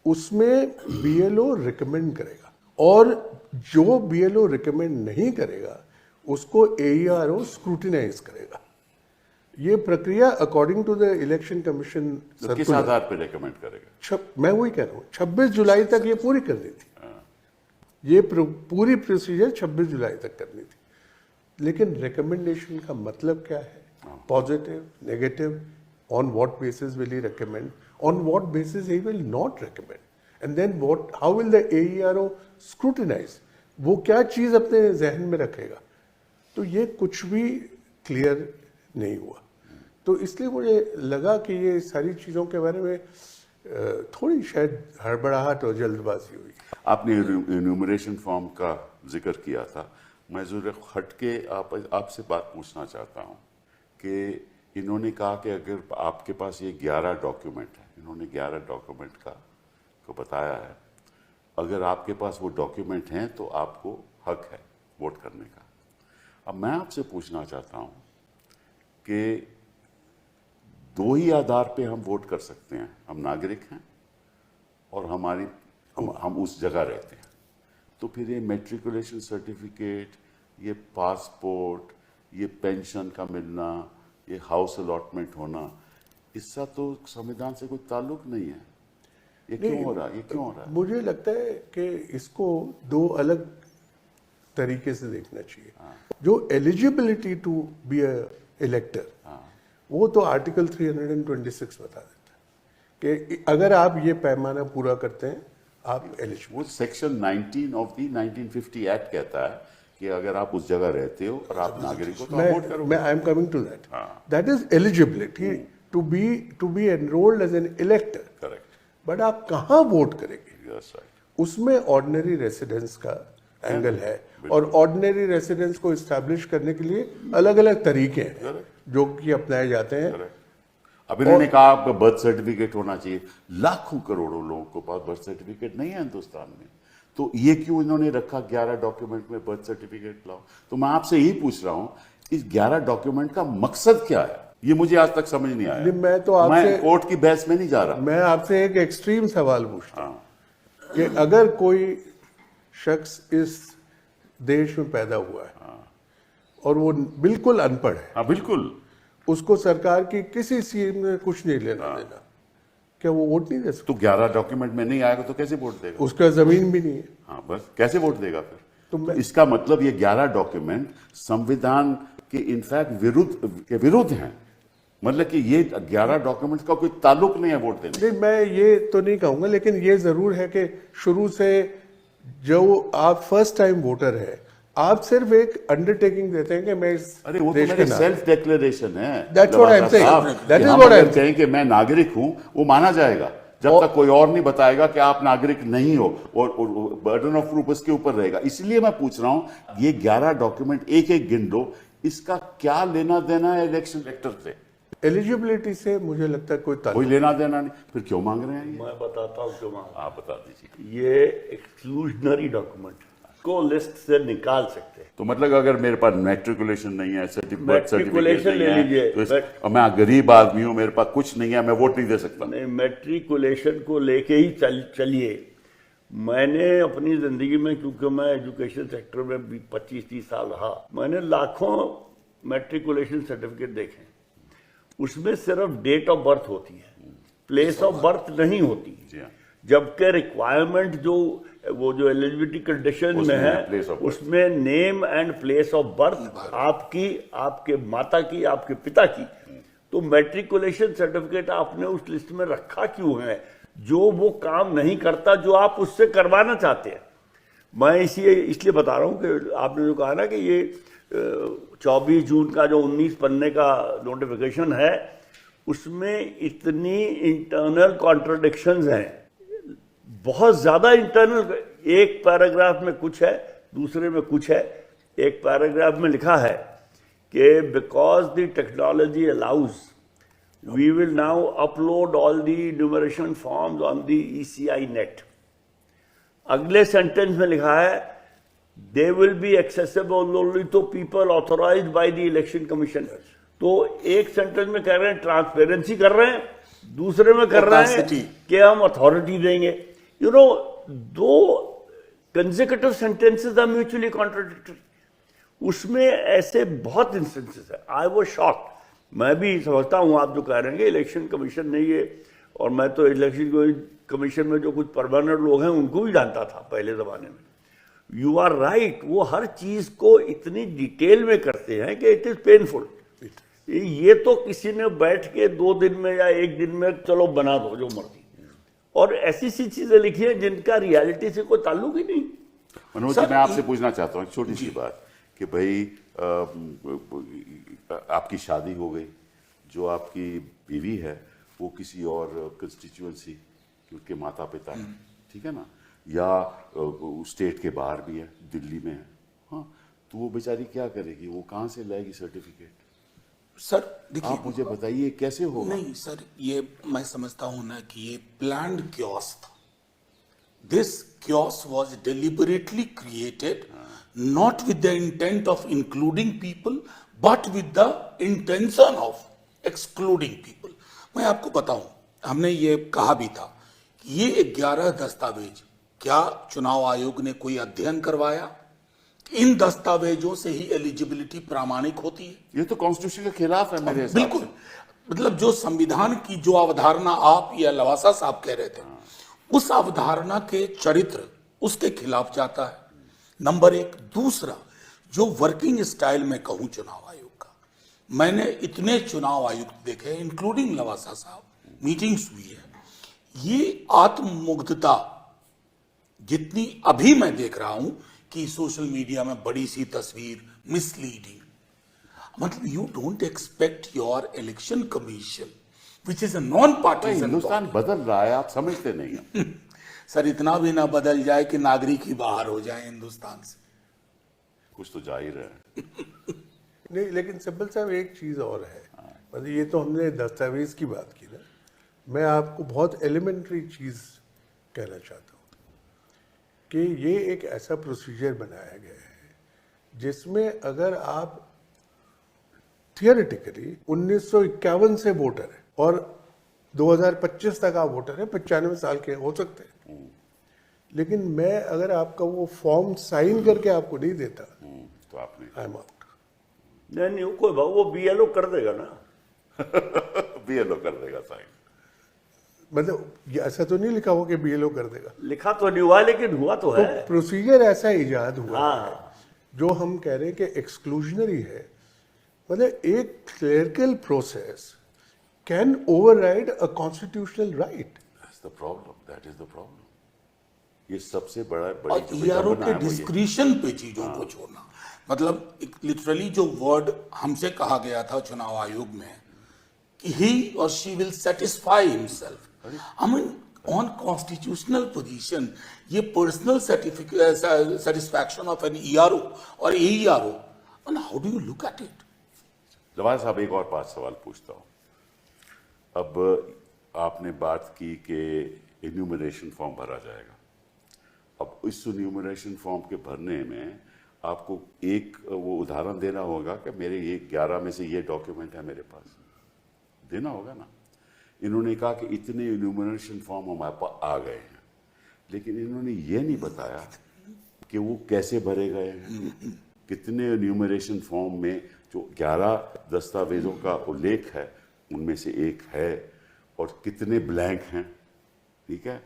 उसमें बीएलओ रिकमेंड करेगा और जो बीएलओ रिकमेंड नहीं करेगा उसको एईआरओ स्क्रूटिनाइज करेगा। ये प्रक्रिया according to the election commission किस आधार पर रिकमेंड करेगा? मैं वही कह रहा हूँ 26 जुलाई तक ये पूरी करनी थी। ये पूरी प्रोसीजर 26 जुलाई तक करनी थी। लेकिन रिकमेंडेशन का मतलब क्या है? Positive, negative, on what basis will he recommend, on what basis he will not recommend, and then what, how will the AERO scrutinise, वो क्या चीज अपने जहन में रखेगा? तो ये कुछ भी क्लियर नहीं हुआ। तो इसलिए मुझे लगा कि ये सारी चीज़ों के बारे में थोड़ी शायद हड़बड़ाहट और जल्दबाजी हुई। आपने एन्यूमरेशन फॉर्म का जिक्र किया था, मैं जरूर हट के आपसे बात पूछना चाहता हूँ कि इन्होंने कहा कि अगर आपके पास ये 11 डॉक्यूमेंट है, इन्होंने 11 डॉक्यूमेंट को बताया है, अगर आपके पास वो डॉक्यूमेंट हैं तो आपको हक है वोट करने का। अब मैं आपसे पूछना चाहता हूँ कि दो ही आधार पे हम वोट कर सकते हैं, हम नागरिक हैं और हम उस जगह रहते हैं। तो फिर ये मैट्रिकुलेशन सर्टिफिकेट, ये पासपोर्ट, ये पेंशन का मिलना, ये हाउस अलॉटमेंट होना, इसका तो संविधान से कोई ताल्लुक नहीं है। ये क्यों हो रहा है? ये क्यों हो रहा है? मुझे लगता है कि इसको दो अलग तरीके से देखना चाहिए। जो eligibility to be a elector, वो तो आर्टिकल 326 बता देता है कि अगर आप ये पैमाना पूरा करते हैं आप एलिजिबल। वो सेक्शन 19 ऑफ द 1950 एक्ट कहता है कि अगर आप उस जगह रहते हो और आप नागरिक हो तो आप वोट करोगे। I am coming to that. That is eligibility to be enrolled as an elector. Correct. But आप कहाँ वोट करेंगे? Yes, right. उसमें ऑर्डिनरी रेसिडेंस का एंगल है और ऑर्डिनरी रेसिडेंस को इस्टेब्लिश करने के लिए अलग अलग तरीके हैं जो कि अपनाए जाते हैं। अब इन्होंने कहा आपका बर्थ सर्टिफिकेट होना चाहिए। लाखों करोड़ों लोगों को पास बर्थ सर्टिफिकेट नहीं है हिंदुस्तान में, तो ये क्यों इन्होंने रखा 11 डॉक्यूमेंट में बर्थ सर्टिफिकेट लाओ? तो मैं आपसे यही पूछ रहा हूं, इस 11 डॉक्यूमेंट का मकसद क्या है? ये मुझे आज तक समझ नहीं आया। मैं कोर्ट की बहस में नहीं जा रहा। मैं आपसे एक एक्सट्रीम सवाल पूछता हूं कि अगर कोई शख्स इस देश में पैदा हुआ है और वो बिल्कुल अनपढ़ है, हाँ बिल्कुल, उसको सरकार की किसी स्कीम में कुछ नहीं लेना देना, क्या वो वोट नहीं दे सकता? तो 11 डॉक्यूमेंट में नहीं आएगा तो कैसे वोट देगा? उसका जमीन भी नहीं है। हाँ, बस कैसे वोट देगा फिर? तो इसका मतलब ये 11 डॉक्यूमेंट संविधान के इनफैक्ट विरुद्ध हैं। मतलब कि ये 11 डॉक्यूमेंट का कोई ताल्लुक नहीं है वोट देने। नहीं, मैं ये तो नहीं कहूंगा, लेकिन ये जरूर है कि शुरू से जो आप फर्स्ट टाइम वोटर है, आप सिर्फ एक अंडरटेकिंग देते हैं कि मैं इस अरे वो तो देश मेरे के सेल्फ डिक्लेरेशन है। That's what I'm saying. That is what I'm saying कि मैं नागरिक हूं, वो माना जाएगा जब तक कोई और नहीं बताएगा कि आप नागरिक नहीं हो, और बर्डन ऑफ प्रूफ उसके ऊपर रहेगा। इसलिए मैं पूछ रहा हूं, ये 11 डॉक्यूमेंट एक एक गिन लो, इसका क्या लेना देना है इलेक्शन इलेक्टर से? एलिजिबिलिटी से मुझे लगता है कोई लेना देना नहीं, फिर क्यों मांग रहे हैं ये? मैं बताता हूँ क्यों मांग। आप बता दीजिए। ये एक्सक्लूजनरी डॉक्यूमेंट, उसको लिस्ट से निकाल सकते हैं। तो मतलब अगर मेरे पास मैट्रिकुलेशन नहीं है, बर्थ सर्टिफिकेट Matriculation नहीं ले है, लीजिए। तो और मैं गरीब आदमी हूं, मेरे पास कुछ नहीं है, मैं वोट नहीं दे सकता। नहीं, मैट्रिकुलेशन को लेके ही चलिए। मैंने अपनी जिंदगी में, क्योंकि मैं एजुकेशन सेक्टर में भी 25-30 साल रहा, मैंने लाखों मैट्रिकुलेशन सर्टिफिकेट देखे। उसमें सिर्फ डेट ऑफ बर्थ होती है, प्लेस ऑफ बर्थ नहीं होती। जी हाँ। जबकि रिक्वायरमेंट जो एलिजिबिलिटी कंडीशन में उसमें है, place of birth। उसमें name and place of birth आपकी, आपके माता की, आपके पिता की। तो मैट्रिकुलेशन सर्टिफिकेट आपने उस लिस्ट में रखा क्यों है? जो वो काम नहीं करता जो आप उससे करवाना चाहते हैं। मैं इसलिए बता रहा हूं कि आपने जो कहा ना कि ये 24 जून का जो 19 पन्ने का नोटिफिकेशन है, उसमें इतनी इंटरनल कॉन्ट्रडिक्शंस हैं, बहुत ज्यादा इंटरनल। एक पैराग्राफ में कुछ है, दूसरे में कुछ है। एक पैराग्राफ में लिखा है कि because the technology allows we will now upload all the numeration forms on the ECI net. अगले सेंटेंस में लिखा है they will be accessible only to people authorised by the election commission. तो एक सेंटेंस में कह रहे हैं ट्रांसपेरेंसी कर रहे हैं, दूसरे में कर रहे हैं कि हम अथॉरिटी देंगे। यू नो, दो consecutive sentences are mutually contradictory. उसमें ऐसे बहुत इंस्टेंसेस है। I was shocked. मैं भी समझता हूं आप जो कह रहे हैं कि इलेक्शन कमीशन नहीं है, और मैं तो इलेक्शन कमीशन में जो कुछ परमानेंट लोग हैं उनको भी जानता था पहले जमाने में। यू आर राइट, वो हर चीज को इतनी डिटेल में करते हैं कि इट इज पेनफुल। ये तो किसी ने बैठ के 2 दिन में या 1 दिन में चलो बना दो जो मर्जी, और ऐसी सी चीजें लिखी हैं जिनका रियलिटी से कोई ताल्लुक ही नहीं। मनोज जी, मैं आपसे पूछना चाहता हूँ एक छोटी सी बात कि भाई आपकी शादी हो गई, जो आपकी बीवी है वो किसी और कंस्टिट्यूएंसी के उसके माता पिता है, ठीक है ना, या स्टेट के बाहर भी है, दिल्ली में है, हाँ, तो वो बेचारी क्या करेगी? वो कहाँ से लाएगी सर्टिफिकेट? सर देखिए, आप मुझे बताइए कैसे होगा? नहीं सर, ये मैं समझता हूं ना कि ये प्लान्ड क्योस था। This chaos was deliberately created not with the intent of including people but with the intention of excluding people. मैं आपको बताऊं, हमने ये कहा भी था कि ये 11 दस्तावेज, क्या चुनाव आयोग ने कोई अध्ययन करवाया? इन दस्तावेजों से ही एलिजिबिलिटी प्रामाणिक होती है। ये तो कॉन्स्टिट्यूशन के खिलाफ है मेरे हिसाब बिल्कुल, मतलब जो संविधान की जो अवधारणा आप या लवासा साहब कह रहे थे, उस अवधारणा के चरित्र उसके खिलाफ जाता है, नंबर 1। दूसरा, जो वर्किंग स्टाइल में कहूं चुनाव आयोग का, मैंने इतने चुनाव आयुक्त देखे इंक्लूडिंग लवासा साहब, मीटिंग्स हुई है, ये आत्ममुग्धता जितनी अभी मैं देख रहा हूं कि सोशल मीडिया में बड़ी सी तस्वीर, मिसलीडिंग, मतलब you don't expect your election commission which is a non partisan. Hindustan बदल रहा है, आप समझते नहीं हैं। सर इतना भी ना बदल जाए कि नागरिक ही बाहर हो जाए हिंदुस्तान से। कुछ तो जाहिर है। नहीं, लेकिन सिंपल साहब एक चीज और है, मतलब ये तो हमने दस्तावेज की बात की ना, मैं आपको बहुत एलिमेंट्री चीज कहना चाहता हूँ कि ये एक ऐसा प्रोसीजर बनाया गया है जिसमें अगर आप थियोरेटिकली 1951 से वोटर है और 2025 तक आप वोटर है, 95 साल के हो सकते हैं, लेकिन मैं अगर आपका वो फॉर्म साइन करके आपको नहीं देता तो आपने आई एम आउट। नहीं, कोई भाव वो BLO कर देगा ना। BLO कर देगा साइन। मतलब ये ऐसा तो नहीं लिखा हुआ कि BLO कर देगा, लिखा तो नहीं हुआ लेकिन हुआ तो है। तो प्रोसीजर ऐसा इजाद हुआ हाँ। है जो हम कह रहे हैं कि एक्सक्लूजनरी है। मतलब एक clerical process can override a constitutional right. That's the problem, that is the problem. ये सबसे बड़ा और बड़ी जो ERO विडंबना के है वो ये। डिस्क्रिशन पे चीजों को छोड़ना, मतलब लिटरली जो वर्ड हमसे कहा गया था चुनाव आयोग में कि ही और she will satisfy himself, I mean on constitutional position, ये personal satisfaction of an ERO और AERO, and how do you look at it? Lavasa साहब, एक और 5 सवाल पूछता हूँ। अब आपने बात की कि इन्यूमरेशन फॉर्म भरा जाएगा, अब इस न्यूमरेशन फॉर्म के भरने में आपको एक वो उदाहरण देना होगा कि मेरे ये 11 में से ये डॉक्यूमेंट है मेरे पास, देना होगा ना। इन्होंने कहा कि इतने न्यूमरेशन फॉर्म हमारे पास आ गए हैं, लेकिन इन्होंने ये नहीं बताया कि वो कैसे भरे गए हैं, कितने न्यूमरेशन फॉर्म में जो 11 दस्तावेजों का उल्लेख है उनमें से एक है, और कितने ब्लैंक हैं, ठीक है,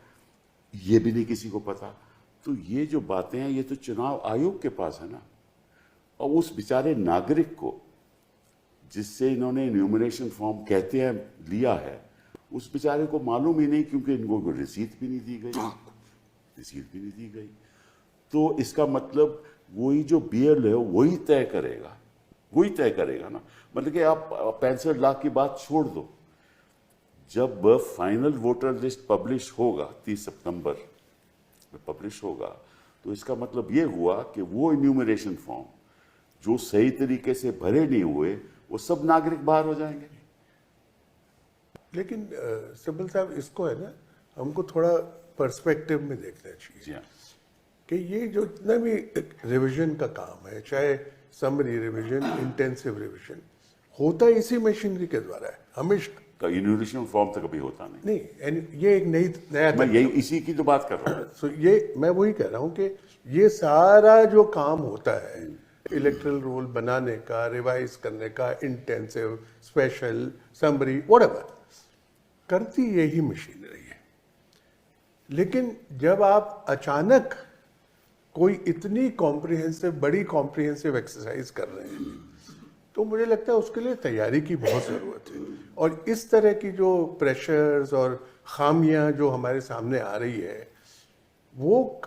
ये भी नहीं किसी को पता। तो ये जो बातें हैं ये तो चुनाव आयोग के पास है ना, और उस बेचारे नागरिक को जिससे इन्होंने न्यूमरेशन फॉर्म कहते हैं लिया है, उस बेचारे को मालूम ही नहीं, क्योंकि इनको कोई रसीद भी नहीं दी गई, रसीद भी नहीं दी गई। तो इसका मतलब वही जो बीएल है वही तय करेगा, वही तय करेगा ना। मतलब कि आप 65 लाख की बात छोड़ दो, जब फाइनल वोटर लिस्ट पब्लिश होगा 30 सितंबर में पब्लिश होगा, तो इसका मतलब ये हुआ कि वो इन्यूमरेशन फॉर्म जो सही तरीके से भरे नहीं हुए वो सब नागरिक बाहर हो जाएंगे। लेकिन सिब्बल साहब, इसको है ना, हमको थोड़ा पर्सपेक्टिव में देखना चाहिए जी हाँ। कि ये जो इतना भी रिवीजन का काम है, चाहे समरी रिवीजन, इंटेंसिव रिवीजन, होता इसी मशीनरी के द्वारा है हमेशा। तो इन्यूमरेशन फॉर्म तो कभी होता नहीं। ये एक नया मैं यही इसी की तो बात कर रहा हूँ। सो ये मैं वही कह रहा हूँ कि ये सारा जो काम होता है इलेक्ट्रल रोल बनाने का, रिवाइज करने का, इंटेंसिव, स्पेशल, समरी, व्हाटएवर, करती यही मशीनरी है। लेकिन जब आप अचानक कोई इतनी कॉम्प्रिहेंसिव, बड़ी कॉम्प्रिहेंसिव एक्सरसाइज कर रहे हैं, तो मुझे लगता है उसके लिए तैयारी की बहुत ज़रूरत है। और इस तरह की जो प्रेशर्स और खामियां जो हमारे सामने आ रही है, वो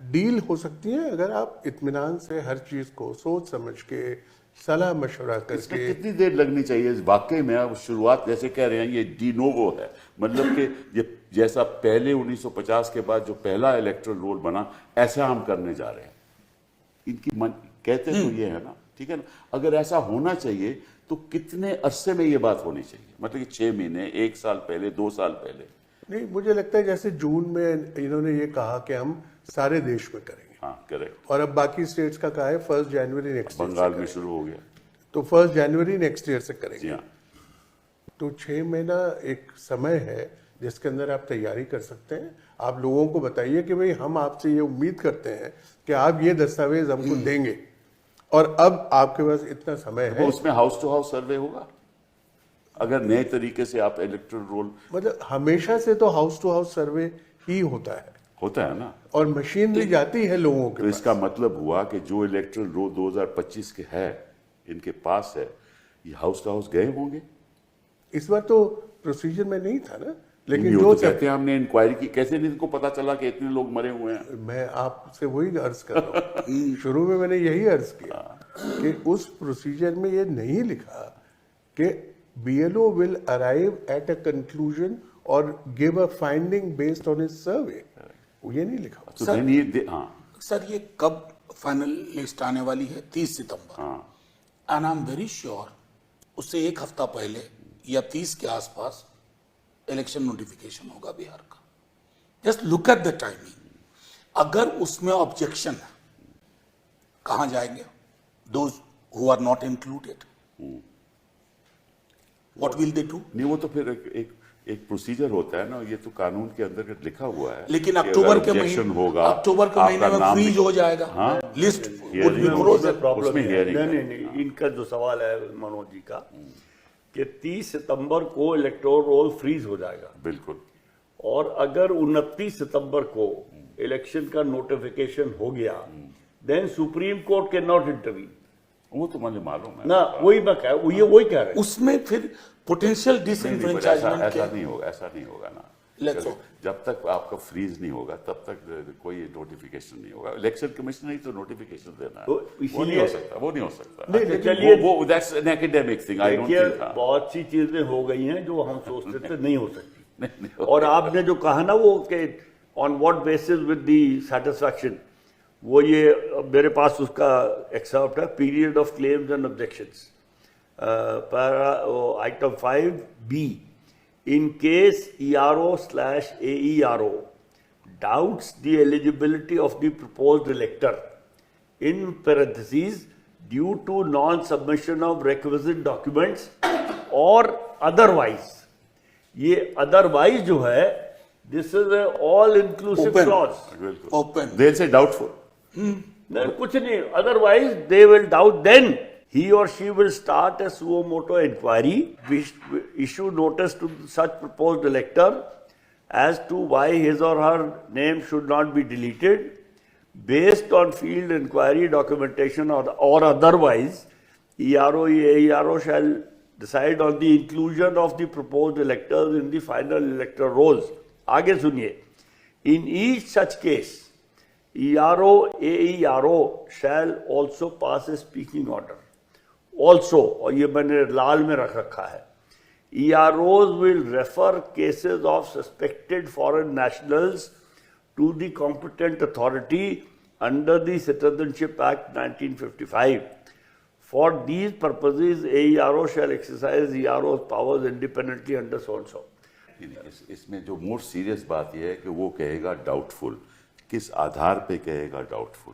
डील हो सकती हैं अगर आप इत्मीनान से हर चीज़ को सोच समझ के, सलाह मशवरा इसमें करके। कितनी देर लगनी चाहिए? वाकई में अब शुरुआत जैसे कह रहे हैं ये डी नोवो है, मतलब कि ये जैसा पहले 1950 के बाद जो पहला इलेक्टोरल रोल बना, ऐसा हम करने जा रहे हैं। इनकी मन कहते तो ये है ना, ठीक है ना। अगर ऐसा होना चाहिए तो कितने अरसे में ये बात होनी चाहिए? मतलब कि 6 महीने, 1 साल पहले, 2 साल पहले? नहीं, मुझे लगता है जैसे जून में इन्होंने ये कहा कि हम सारे देश में करेंगे, हाँ करेक्ट। और अब बाकी स्टेट्स का कहा है 1 जनवरी नेक्स्ट ईयर, बंगाल में शुरू हो गया, तो 1 जनवरी नेक्स्ट ईयर से जी करेंगे। हाँ। तो 6 महीना एक समय है जिसके अंदर आप तैयारी कर सकते हैं। आप लोगों को बताइए कि भाई हम आपसे ये उम्मीद करते हैं कि आप ये दस्तावेज हमको देंगे, और अब आपके पास इतना समय वो है। उसमें हाउस टू हाउस सर्वे होगा अगर नए तरीके से आप इलेक्टोरल रोल। मतलब हमेशा से तो हाउस टू हाउस सर्वे ही होता है ना, और मशीनरी जाती है लोगों के तो पास। इसका मतलब हुआ कि जो इलेक्टोरल रोल 2025 के है इनके पास है, ये हाउस टू हाउस गए होंगे। इस बार तो प्रोसीजर में नहीं था ना, लेकिन नहीं, जो वो तो कहते हैं हमने इंक्वायरी की, कैसे नहीं इनको पता चला कि इतने लोग मरे हुए हैं? मैं आपसे वही अर्ज कर रहा हूँ शुरू में मैंने यही अर्ज किया कि उस प्रोसीजर में ये नहीं लिखा कि BLO will arrive at a conclusion or give a finding based on his survey. वो ये नहीं लिखा। तो सर- नहीं ये हाँ सर, ये कब फाइनल लिस्ट आने वाली है? 30 सितंबर। हाँ and I am very sure उससे 1 हफ्ता पहले या 30 के आसपास इलेक्शन नोटिफिकेशन होगा बिहार का। Just look at the timing. अगर उसमें ऑब्जेक्शन है, कहां जाएंगे? Those who are not included, what will they do? नहीं, वो तो फिर एक प्रोसीजर होता है ना, ये तो कानून के अंदर लिखा हुआ है। लेकिन कि अक्टूबर अगर के objection महीने होगा, अक्टूबर के आपका महीने में नाम फ्रीज भी- हो जाएगा, हाँ? लिस्ट Hearing would be होगा। frozen। प्रॉब्लम उसमें hearing है। नहीं, इनका जो सवाल है मनोज जी का कि 30 सितंबर को इलेक्टोरल रोल फ्रीज हो जाएगा, बिल्कुल। और अगर 29 सितंबर को इलेक्शन का नोटिफिकेशन हो गया, then Supreme Court can not intervene वो तो मुझे मालूम है ना। वही मैं कह वही कह रहे हैं। उसमें फिर पोटेंशियल नहीं, but डिसएनफ्रेंचाइजमेंट ऐसा के नहीं होगा, ऐसा नहीं होगा ना। Let's hope. जब तक आपका फ्रीज नहीं होगा तब तक कोई नोटिफिकेशन नहीं होगा। इलेक्शन कमीशन ही तो नोटिफिकेशन देना है, तो वो नहीं इसीलिए- हो सकता, वो नहीं हो सकता। नहीं, अच्छा, लेकिन चलिए वो that's an academic thing, I don't देखिए, थिंक। बहुत सी चीजें हो गई हैं जो हम सोचते थे नहीं हो सकती। नहीं, और आपने जो कहा ना वो कि on what basis with the satisfaction, वो ये मेरे पास उसका एक्सेप्ट है, period of claims and objections, item 5B, in case ERO/AERO doubts the eligibility of the proposed elector, in parentheses, due to non-submission of requisite documents or otherwise. ये otherwise जो है, this is a all-inclusive Open. clause. Open. They'll say doubtful. नहीं, कुछ नहीं. Otherwise, they will doubt. Then he or she will start a suo motu inquiry, issue notice to such proposed elector as to why his or her name should not be deleted. Based on field inquiry documentation or otherwise, ERO shall decide on the inclusion of the proposed electors in the final electoral rolls. आगे सुनिए. In each such case, AERO shall also pass a speaking order. Also, और ये मैंने लाल में रख रखा है. EROs will refer cases of suspected foreign nationals to the competent authority under the Citizenship Act 1955. For these purposes, AERO shall exercise ERO's powers independently under so and so. इसमें जो more serious बात यह है कि वो कहेगा doubtful. किस आधार पे कहेगा डाउटफुल?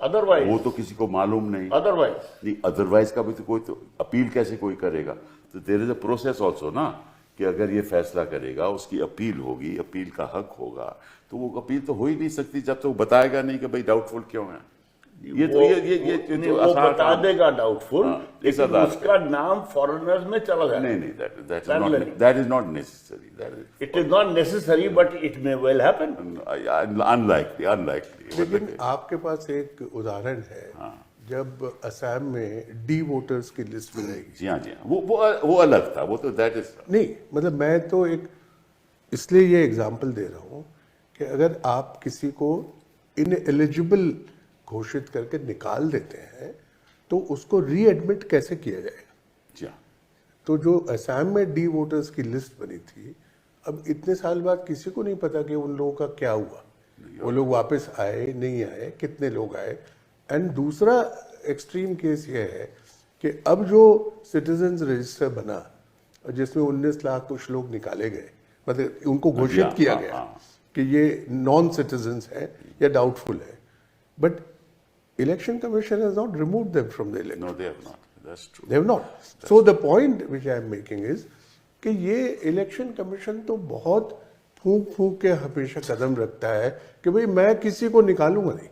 Otherwise, वो तो किसी को मालूम नहीं. otherwise, नहीं, अदरवाइज का भी तो कोई तो अपील कैसे कोई करेगा? तो there is a process also ना, कि अगर ये फैसला करेगा, उसकी अपील होगी, अपील का हक होगा, तो वो अपील तो हो ही नहीं सकती जब तक तो बताएगा नहीं कि भाई डाउटफुल क्यों है. ये तो नहीं, वो आसान बता काम. देगा डाउटफुल, हाँ, इस लेकिन आधार उसका नाम फॉरेनर्स में चला जाएगा. नहीं, that is not necessary. It is not necessary, but it may well happen. Unlikely. लेकिन आपके पास एक उदाहरण है, जब असम में डी वोटर्स की लिस्ट बनाएगी. जी हाँ. वो अलग था. वो तो दैट इज नहीं, मतलब मैं तो एक इसलिए ये एग्जांपल दे रहा हूँ कि अगर आप किसी को इनएलिजिबल घोषित करके निकाल देते हैं तो उसको रीएडमिट कैसे किया जाएगा? जी हाँ. तो जो असम में डी वोटर्स की लिस्ट बनी थी, अब इतने साल बाद किसी को नहीं पता कि उन लोगों का क्या हुआ. वो लोग वापस आए, नहीं आए, कितने लोग आए. एंड दूसरा एक्सट्रीम केस ये है कि अब जो सिटीजन्स रजिस्टर बना, जिसमें 19 लाख कुछ लोग निकाले गए, मतलब उनको घोषित किया गया कि ये नॉन सिटीजन्स हैं या डाउटफुल है, but election commission has not removed them from the election. No, they have not. That's true. They have not. So the point which I am making is कि ये इलेक्शन कमीशन तो बहुत फूंक के हमेशा कदम रखता है कि भाई मैं किसी को निकालूंगा नहीं,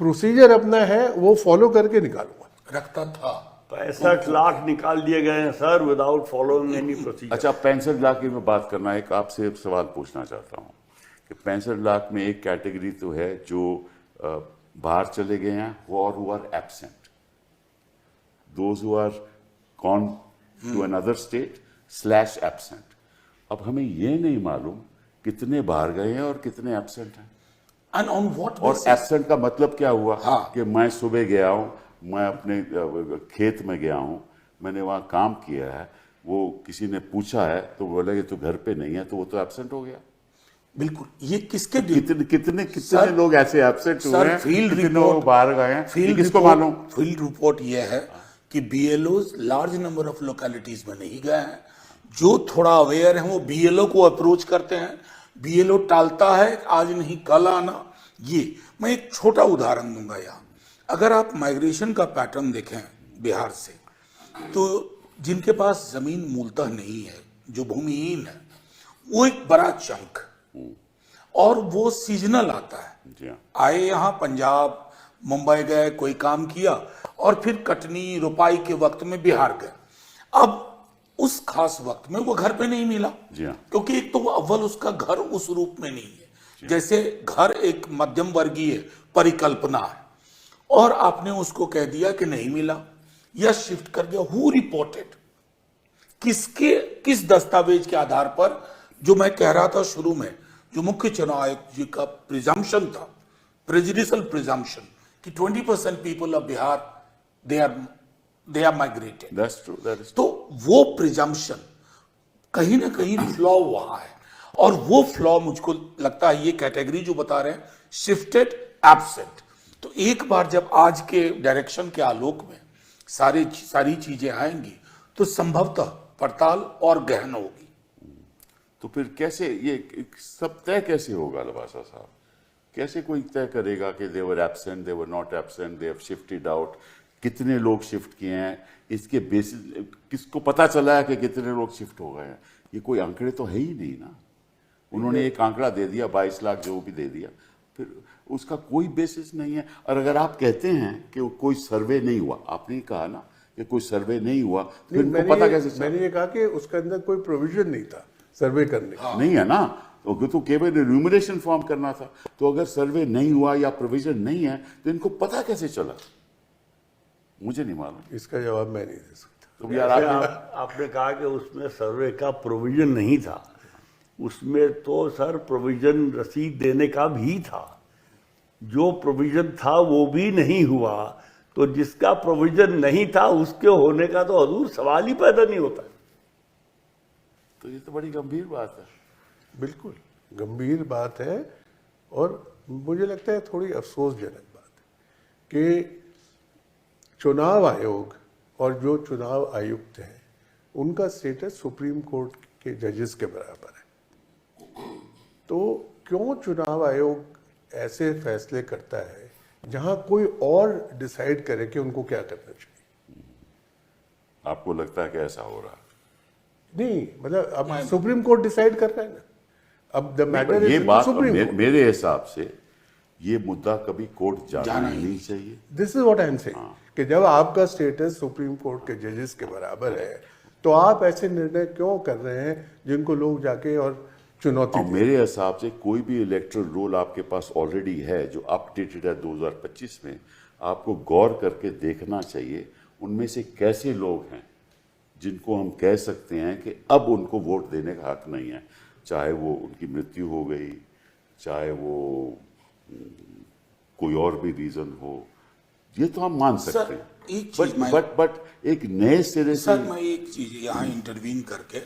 प्रोसीजर अपना है वो फॉलो करके निकालूंगा. रखता था. 65 लाख निकाल दिए गए हैं sir, without following any procedure. अच्छा, 65 लाख की मैं बात करना, एक आपसे एक सवाल पूछना चाहता हूँ कि 65 लाख में एक कैटेगरी तो है जो बाहर चले गए हैं, और who are absent, those who are gone to another state / absent. अब हमें ये नहीं मालूम कितने बाहर गए हैं और कितने एब्सेंट हैं. And on what और basis? एब्सेंट का मतलब क्या हुआ? हाँ. कि मैं सुबह गया हूँ, मैं अपने खेत में गया हूँ, मैंने वहाँ काम किया है, वो किसी ने पूछा है तो बोला कि तू घर पे नहीं है, तो वो तो एब्सेंट हो गया. बिल्कुल. ये किसके कितने सर, लोग ऐसे एब्सेंट हुए हैं, फील्ड कितने रिपोर्ट लोग बाहर गए हैं, ये किसको मालूम? फील्ड रिपोर्ट ये है कि BLOs large number of localities में नहीं गए हैं. जो थोड़ा अवेयर है वो BLO को अप्रोच करते हैं, BLO टालता है, आज नहीं कल आना. ये मैं एक छोटा उदाहरण दूंगा यहाँ. अगर आप माइग्रेशन का पैटर्न देखें बिहार से, तो जिनके पास जमीन मूलतः नहीं है, जो भूमिहीन है, वो एक बड़ा चंक, और वो सीजनल आता है. जी हाँ. आए यहाँ पंजाब, मुंबई गए, कोई काम किया, और फिर कटनी रोपाई के वक्त में बिहार गए. अब उस खास वक्त में वो घर पे नहीं मिला. जी हाँ. क्योंकि एक तो वो अव्वल उसका घर उस रूप में नहीं है, जैसे घर एक मध्यम वर्गीय परिकल्पना है, और आपने उसको कह दिया कि नहीं मिला या शिफ्ट कर दिया. हु रिपोर्टेड, किस दस्तावेज के आधार पर? जो मैं कह रहा था शुरू में, जो मुख्य चुनाव आयुक्त जी का प्रिजम्पशन था, प्रेजुडिशियल प्रिजम्पशन, कि 20% people of Bihar they are migrated. That's true. That is true. तो वो प्रिजम्पशन कहीं ना कहीं फ्लॉ वहां है, और वो फ्लॉ मुझको लगता है ये कैटेगरी जो बता रहे हैं, शिफ्टेड एब्सेंट. तो एक बार जब आज के डायरेक्शन के आलोक में सारी चीजें आएंगी, तो संभवतः पड़ताल और गहन होगी. तो फिर कैसे ये सब तय कैसे होगा लवासा साहब? कैसे कोई तय करेगा कि they were absent, they were not absent, they have shifted out, कितने लोग शिफ्ट किए हैं, इसके बेसिस किसको पता चला है कि कितने लोग शिफ्ट हो गए हैं? ये कोई आंकड़े तो है ही नहीं ना। उन्होंने एक आंकड़ा दे दिया 22 लाख जो भी दे दिया, फिर उसका कोई बेसिस नहीं है। और अगर आप कहते हैं कि कोई सर्वे नहीं हुआ, आपने कहा ना कि कोई सर्वे नहीं हुआ, फिर इनको पता कैसे चला? मैंने ये कहा कि उसके अंदर कोई प्रोविजन नहीं था सर्वे करने का। नहीं है ना, तो केवल एन्यूमरेशन फॉर्म करना था। तो अगर सर्वे नहीं हुआ या प्रोविजन नहीं है तो इनको पता कैसे चला? मुझे नहीं मालूम। इसका जवाब मैं नहीं दे सकता। तो यार आपने कहा कि उसमें सर्वे का प्रोविजन नहीं था, उसमें तो सर प्रोविजन रसीद देने का भी था। जो प्रोविजन था वो भी नहीं हुआ, तो जिसका प्रोविजन नहीं था उसके होने का तो हजूर सवाल ही पैदा नहीं होता। तो ये तो बड़ी गंभीर बात है। बिल्कुल गंभीर बात है, और मुझे लगता है थोड़ी अफसोसजनक बात है कि चुनाव आयोग और जो चुनाव आयुक्त हैं उनका स्टेटस सुप्रीम कोर्ट के जजेस के बराबर है। तो क्यों चुनाव आयोग ऐसे फैसले करता है जहां कोई और डिसाइड करे कि उनको क्या करना चाहिए? आपको लगता है कि ऐसा हो रहा है? नहीं, मतलब अब सुप्रीम कोर्ट डिसाइड कर रहा है ना। अब द मैटर ये इज बात सुप्रीम कोर्ट। मेरे हिसाब से ये मुद्दा कभी कोर्ट जाना ही नहीं चाहिए। This is what I am saying कि जब आपका स्टेटस सुप्रीम कोर्ट के जजेस के बराबर है तो आप ऐसे निर्णय क्यों कर रहे हैं जिनको लोग जाके और चुनौती और दें? मेरे हिसाब से कोई भी इलेक्टोरल रोल आपके पास ऑलरेडी है जो अपडेटेड है 2025 में, आपको गौर करके देखना चाहिए उनमें से कैसे लोग हैं जिनको हम कह सकते हैं कि अब उनको वोट देने का हक नहीं है, चाहे वो उनकी मृत्यु हो गई, चाहे वो कोई और भी रीजन हो, ये तो हम मान सकते हैं। एक चीज मैं बट एक नए सिरे से सर, मैं एक चीज यहाँ इंटरवीन करके,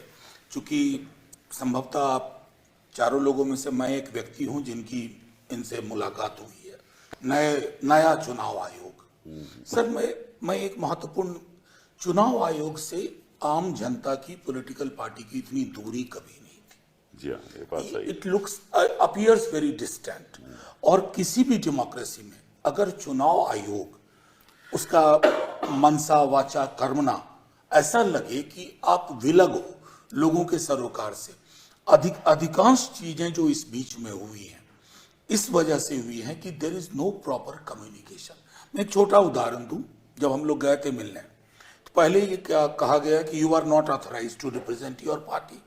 चूंकि संभवतः आप चारों लोगों में से मैं एक व्यक्ति हूं जिनकी इनसे मुलाकात हुई है, नया चुनाव आयोग। सर, मैं एक महत्वपूर्ण चुनाव आयोग से आम जनता की पॉलिटिकल पार्टी की इतनी दूरी कभी नहीं थी। जी हाँ, ये बात सही है। It looks appears very distant. और किसी भी डेमोक्रेसी में अगर चुनाव आयोग उसका मनसा वाचा कर्मणा ऐसा लगे कि आप विलग हो लोगों के सरोकार से, अधिकांश चीजें जो इस बीच में हुई हैं इस वजह से हुई हैं कि there is no proper communication. मैं एक छोटा उदाहरण दूं। जब हम लोग गए थे मिलने तो पहले ये क्या कहा गया कि you are not authorised to represent your party.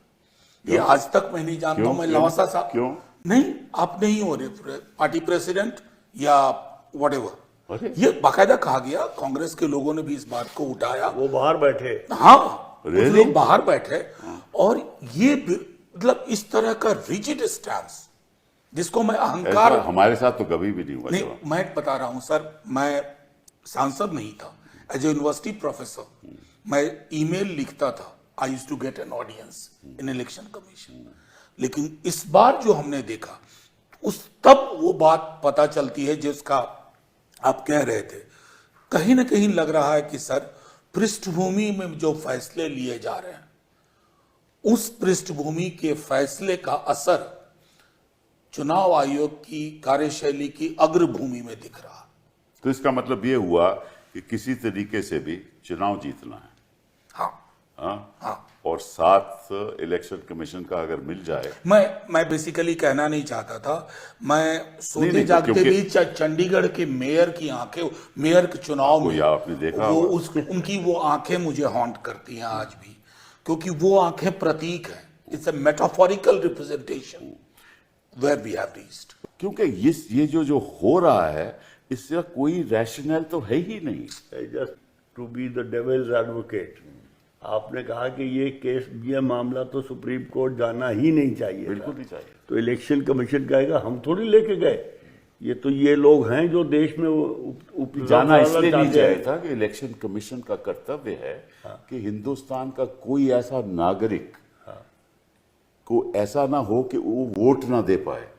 ये आज तक मैं नहीं जानता हूं। मैं लवासा साहब क्यों नहीं, आप नहीं हो रहे पार्टी प्रेसिडेंट या व्हाटएवर। अरे ये बाकायदा कहा गया। कांग्रेस के लोगों ने भी इस बात को उठाया। वो बाहर बैठे। हाँ, कुछ Really? लोग बाहर बैठे। और ये मतलब इस तरह का रिजिड स्टैंस जिसको मैं अहंकार, ऐसा हमारे साथ तो कभी भी नहीं हुआ। नहीं, जवाब। मैं बता रहा हूं सर, मैं सांसद नहीं था। एज ए यूनिवर्सिटी प्रोफेसर मैं ईमेल लिखता था। I used to get an audience in election commission. लेकिन इस बार जो हमने देखा उस तब वो बात पता चलती है जिसका आप कह रहे थे। कहीं ना कहीं लग रहा है कि सर पृष्ठभूमि में जो फैसले लिए जा रहे हैं उस पृष्ठभूमि के फैसले का असर चुनाव आयोग की कार्यशैली की अग्रभूमि में दिख रहा। तो इसका मतलब ये हुआ कि किसी तरीके से भी चुनाव जीतना है। हाँ हाँ? और साथ इलेक्शन कमीशन का अगर मिल जाए। मैं बेसिकली कहना नहीं चाहता था। मैं सोते नहीं, जागते क्योंकि- भी चंडीगढ़ के मेयर की आंखें, मेयर के चुनाव में आपने देखा वो होगा। उनकी वो आंखें मुझे हॉन्ट करती हैं आज भी, क्योंकि वो आंखें प्रतीक हैं। It's a metaphorical representation where we have reached. क्योंकि ये जो हो रहा है इसका कोई रैशनल तो है ही नहीं। Just to be the devil's advocate, आपने कहा कि ये मामला तो सुप्रीम कोर्ट जाना ही नहीं चाहिए। बिल्कुल नहीं चाहिए। तो इलेक्शन कमीशन कहेगा हम थोड़ी लेके गए, ये लोग हैं जो देश में जाना इसलिए नहीं चाहिए था कि इलेक्शन कमीशन का कर्तव्य है कि हिंदुस्तान का कोई ऐसा नागरिक को ऐसा ना हो कि वो वोट ना दे पाए।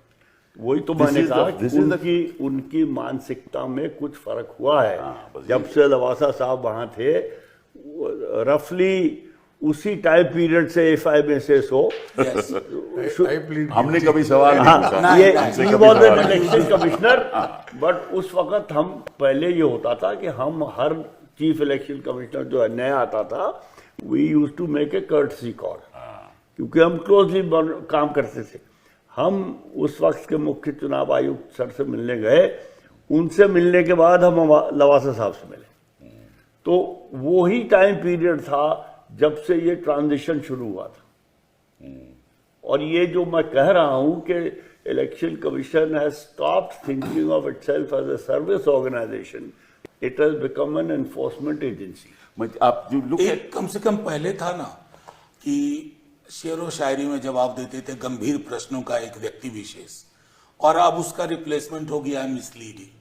वही तो This मैंने is कहा the- कि उनकी मानसिकता में कुछ फर्क हुआ है। हाँ, बस जब से लवासा साहब वहां थे रफली उसी टाइम पीरियड से if I may say so, Yes. I plead हमने guilty. कभी सवाल नहीं पूछा। हाँ, ये हमसे he कभी was सवाल an नहीं election कमिश्नर, बट उस वक्त हम पहले ये होता था कि हम हर चीफ इलेक्शन कमिश्नर जो है नया आता था, we use to make a courtesy call, क्योंकि हम क्लोजली काम करते थे। हम उस वक्त के मुख्य चुनाव आयुक्त सर से मिलने गए, उनसे मिलने के बाद हम लवासा साहब से मिले, तो वो ही टाइम पीरियड था जब से ये ट्रांजिशन शुरू हुआ था। और ये जो मैं कह रहा हूं कि election commission has stopped thinking of itself as a service organisation, it has become an enforcement agency. आप जो लुक एक कम से कम पहले था ना कि शेर व शायरी में जवाब देते थे गंभीर प्रश्नों का एक व्यक्ति विशेष, और अब उसका रिप्लेसमेंट हो गया है मिसलीडिंग।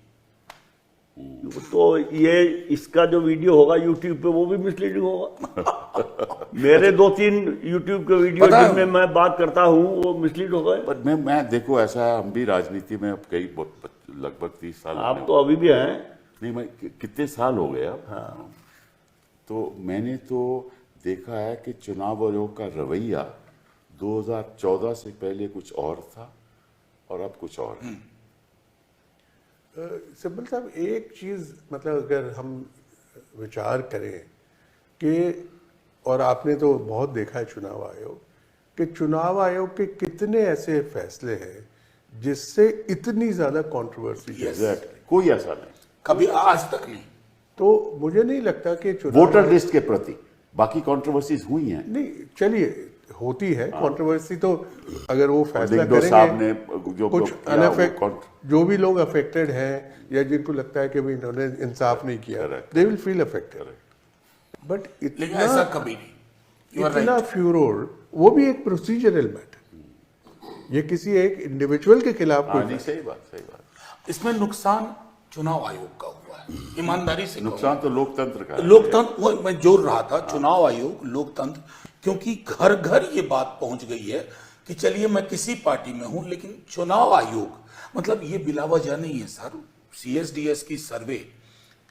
तो ये इसका जो वीडियो होगा यूट्यूब पे वो भी मिसलीडिंग होगा। मेरे 2-3 यूट्यूब के वीडियो पता है। जिनमें मैं बात करता हूँ वो मिसलीड हो गए। पर मैं देखो ऐसा है, हम भी राजनीति में अब कई लगभग 30 साल आप होने तो अभी भी हैं। नहीं, मैं कितने साल हो गए अब। हाँ। तो मैंने तो देखा है कि चुनाव आयोग का रवैया 2014 से पहले कुछ और था और अब कुछ और है। सिब्बल साहब, एक चीज मतलब अगर हम विचार करें कि, और आपने तो बहुत देखा है चुनाव आयोग, कि चुनाव आयोग के कितने ऐसे फैसले हैं जिससे इतनी ज्यादा कंट्रोवर्सी है। एग्जैक्टली, कोई ऐसा नहीं। कभी आज तक नहीं। तो मुझे नहीं लगता कि चुनाव वोटर लिस्ट के प्रति बाकी कंट्रोवर्सीज हुई हैं। नहीं, चलिए होती है कंट्रोवर्सी, तो अगर वो फैसला लिंगदो साहब ने करेंगे जो कुछ किया, वो अनअफेक्ट जो भी लोग अफेक्टेड हैं या जिनको लगता है कि भाई इन्होंने इंसाफ नहीं किया, Correct. They will feel affected. But लेकिन ऐसा कभी नहीं। You are इतना right. फ्यूरोर, वो भी एक प्रोसीजरल मैटर, ये किसी एक इंडिविजुअल के खिलाफ हाँ, कोई नहीं, सही बात। इसमें नुकसान चुनाव आयोग का हुआ है, ईमानदारी से कहूं। नुकसान तो लोकतंत्र का है। लोकतंत्र, वो मैं जोड़ रहा था, चुनाव आयोग, लोकतंत्र, क्योंकि घर घर ये बात पहुंच गई है कि चलिए मैं किसी पार्टी में हूं, लेकिन चुनाव आयोग, मतलब ये बिला वजह नहीं है सर। CSDS की सर्वे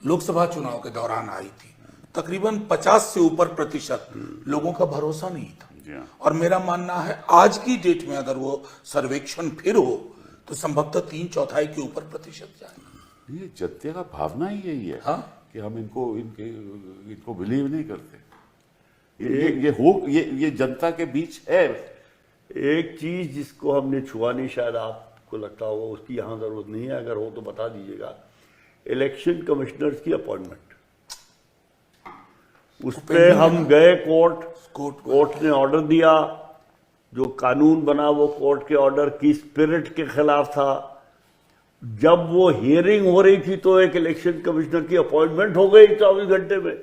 लोकसभा चुनाव के दौरान आई थी, तकरीबन 50 से ऊपर प्रतिशत लोगों का भरोसा नहीं था। जी हाँ। और मेरा मानना है आज की डेट में अगर वो सर्वेक्षण फिर हो तो संभवतः 3/4 के ऊपर प्रतिशत जाए। ये जनता का भावना ही यही है। हाँ। कि हम इनको बिलीव नहीं करते। ये जनता के बीच है। एक चीज जिसको हमने छुआ नहीं, शायद आपको लगता होगा, उसकी यहाँ जरूरत नहीं है, अगर हो तो बता दीजिएगा। इलेक्शन कमिश्नर्स की अपॉइंटमेंट, उस पे हम गए कोर्ट ने ऑर्डर दिया, जो कानून बना वो कोर्ट के ऑर्डर की स्पिरिट के खिलाफ था। जब वो हियरिंग हो रही थी तो एक इलेक्शन कमिश्नर की अपॉइंटमेंट हो गई 24 घंटे में।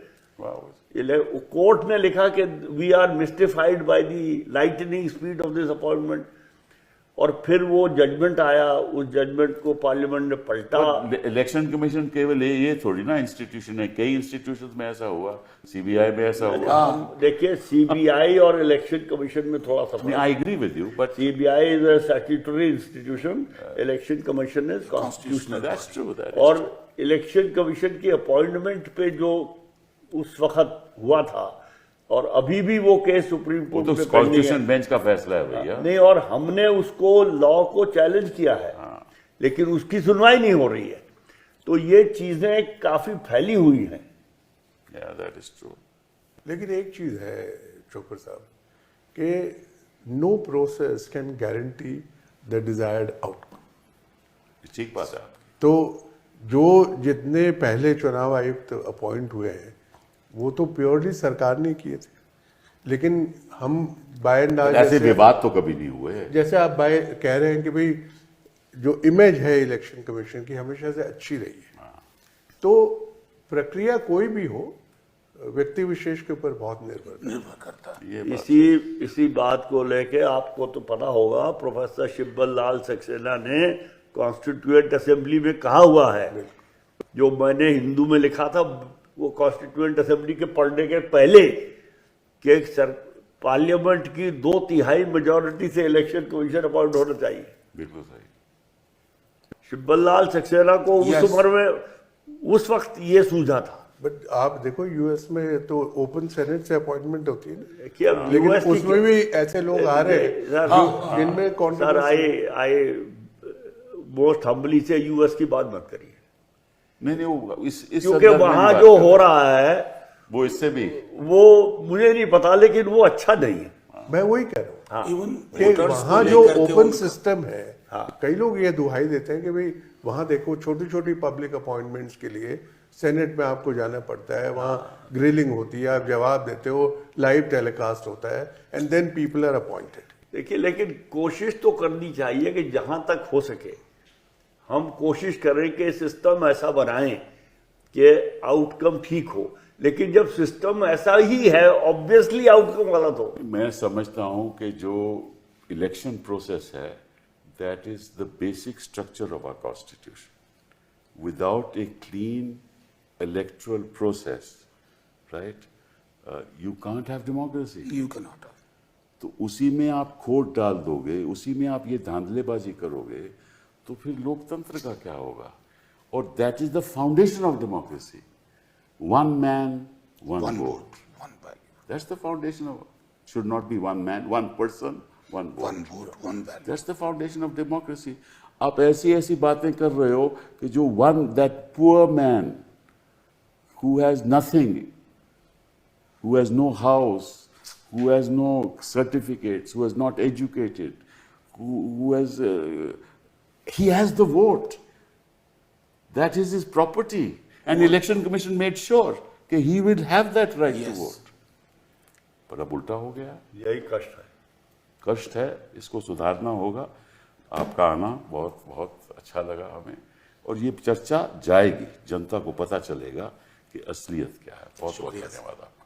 कोर्ट ने लिखा कि we are mystified by the lightning speed of this appointment, और फिर वो जजमेंट आया, उस जजमेंट को पार्लियामेंट ने पलटा। इलेक्शन कमीशन केवल ये थोड़ी ना इंस्टीट्यूशन है, कई इंस्टीट्यूशन में ऐसा हुआ, CBI में ऐसा हुआ। देखिए, CBI और इलेक्शन कमीशन में थोड़ा सा, I agree with you, but CBI is a statutory institution, election commission is constitutional. That's true. और इलेक्शन कमीशन की अपॉइंटमेंट पे जो उस वक्त हुआ था, और अभी भी वो केस सुप्रीम कोर्ट तो में कॉन्स्टिट्यूशन बेंच का फैसला है भैया। नहीं, और हमने उसको लॉ को चैलेंज किया है, लेकिन उसकी सुनवाई नहीं हो रही है। तो ये चीजें काफी फैली हुई हैं। That is true. लेकिन एक चीज है चोपर साहब, कि no process can guarantee the desired outcome. ठीक बात है। तो जो जितने पहले चुनाव आयुक्त अपॉइंट हुए हैं वो तो प्योरली सरकार ने किए थे, लेकिन हम बाय एंड लार्ज ऐसे विवाद तो कभी नहीं हुए। जैसे आप कह रहे हैं कि भाई जो इमेज है इलेक्शन कमीशन की हमेशा से अच्छी रही है, तो प्रक्रिया कोई भी हो व्यक्ति विशेष के ऊपर बहुत निर्भर करता है। इसी बात को लेके आपको तो पता होगा, प्रोफेसर शिब्बल लाल सक्सेना ने कॉन्स्टिट्यूएंट असेंबली में कहा हुआ है, जो मैंने हिंदू में लिखा था वो कॉन्स्टिट्यूएंट असेंबली के पढ़ने के पहले, कि पार्लियामेंट की 2/3 मेजोरिटी से इलेक्शन कमीशन अपॉइंट होना चाहिए। बिल्कुल सही। शिब्बल लाल सक्सेना को उस उम्र में उस वक्त ये सूझा था। बट आप देखो यूएस में तो ओपन सेनेट से अपॉइंटमेंट होती है ना, कि अब लेकिन US की उसमें भी ऐसे लोग आ रहे हैं सर, जो- जिनमें sir controversy- I most humbly से यूएस की बात मत करिए, नहीं वो इस क्योंकि संदर्भ में वहां बात जो कर हो रहे रहा है हैं, वो इससे भी वो मुझे नहीं पता, लेकिन वो अच्छा नहीं है। मैं वही कह रहा हूँ इवन कि वहाँ जो ओपन सिस्टम है, कई लोग ये दुहाई देते हैं कि भाई वहाँ देखो छोटी छोटी पब्लिक अपॉइंटमेंट्स के लिए सेनेट में आपको जाना पड़ता है, वहाँ ग्रिलिंग होती है, आप जवाब देते हो, लाइव टेलीकास्ट होता है, and then people are appointed. देखिए, लेकिन कोशिश तो करनी चाहिए कि जहां तक हो सके हम कोशिश करें कि सिस्टम ऐसा बनाएं कि आउटकम ठीक हो, लेकिन जब सिस्टम ऐसा ही है ऑब्वियसली आउटकम गलत हो। मैं समझता हूं कि जो इलेक्शन प्रोसेस है that is the basic structure of our constitution. Without a clean electoral process, right, you can't have democracy. You can not. तो उसी में आप खोट डाल दोगे, उसी में आप ये धांधलेबाजी करोगे, तो फिर लोकतंत्र का क्या होगा? और that is the foundation of democracy. One man one vote, one value, that's the foundation of, should not be one man, one person, one vote. One vote, one value. That's the foundation of democracy. आप ऐसी ऐसी बातें कर रहे हो कि जो that poor man who has nothing, who has no house, who has no certificates, who is not educated, who has, he has the vote. That is his property. And Election Commission made sure कि he will have that right to Yes. vote. पर अब उल्टा हो गया, यही कष्ट है। कष्ट है, इसको सुधारना होगा। आपका आना बहुत बहुत अच्छा लगा हमें, और ये चर्चा जाएगी, जनता को पता चलेगा कि असलियत क्या है। बहुत बहुत धन्यवाद आपका।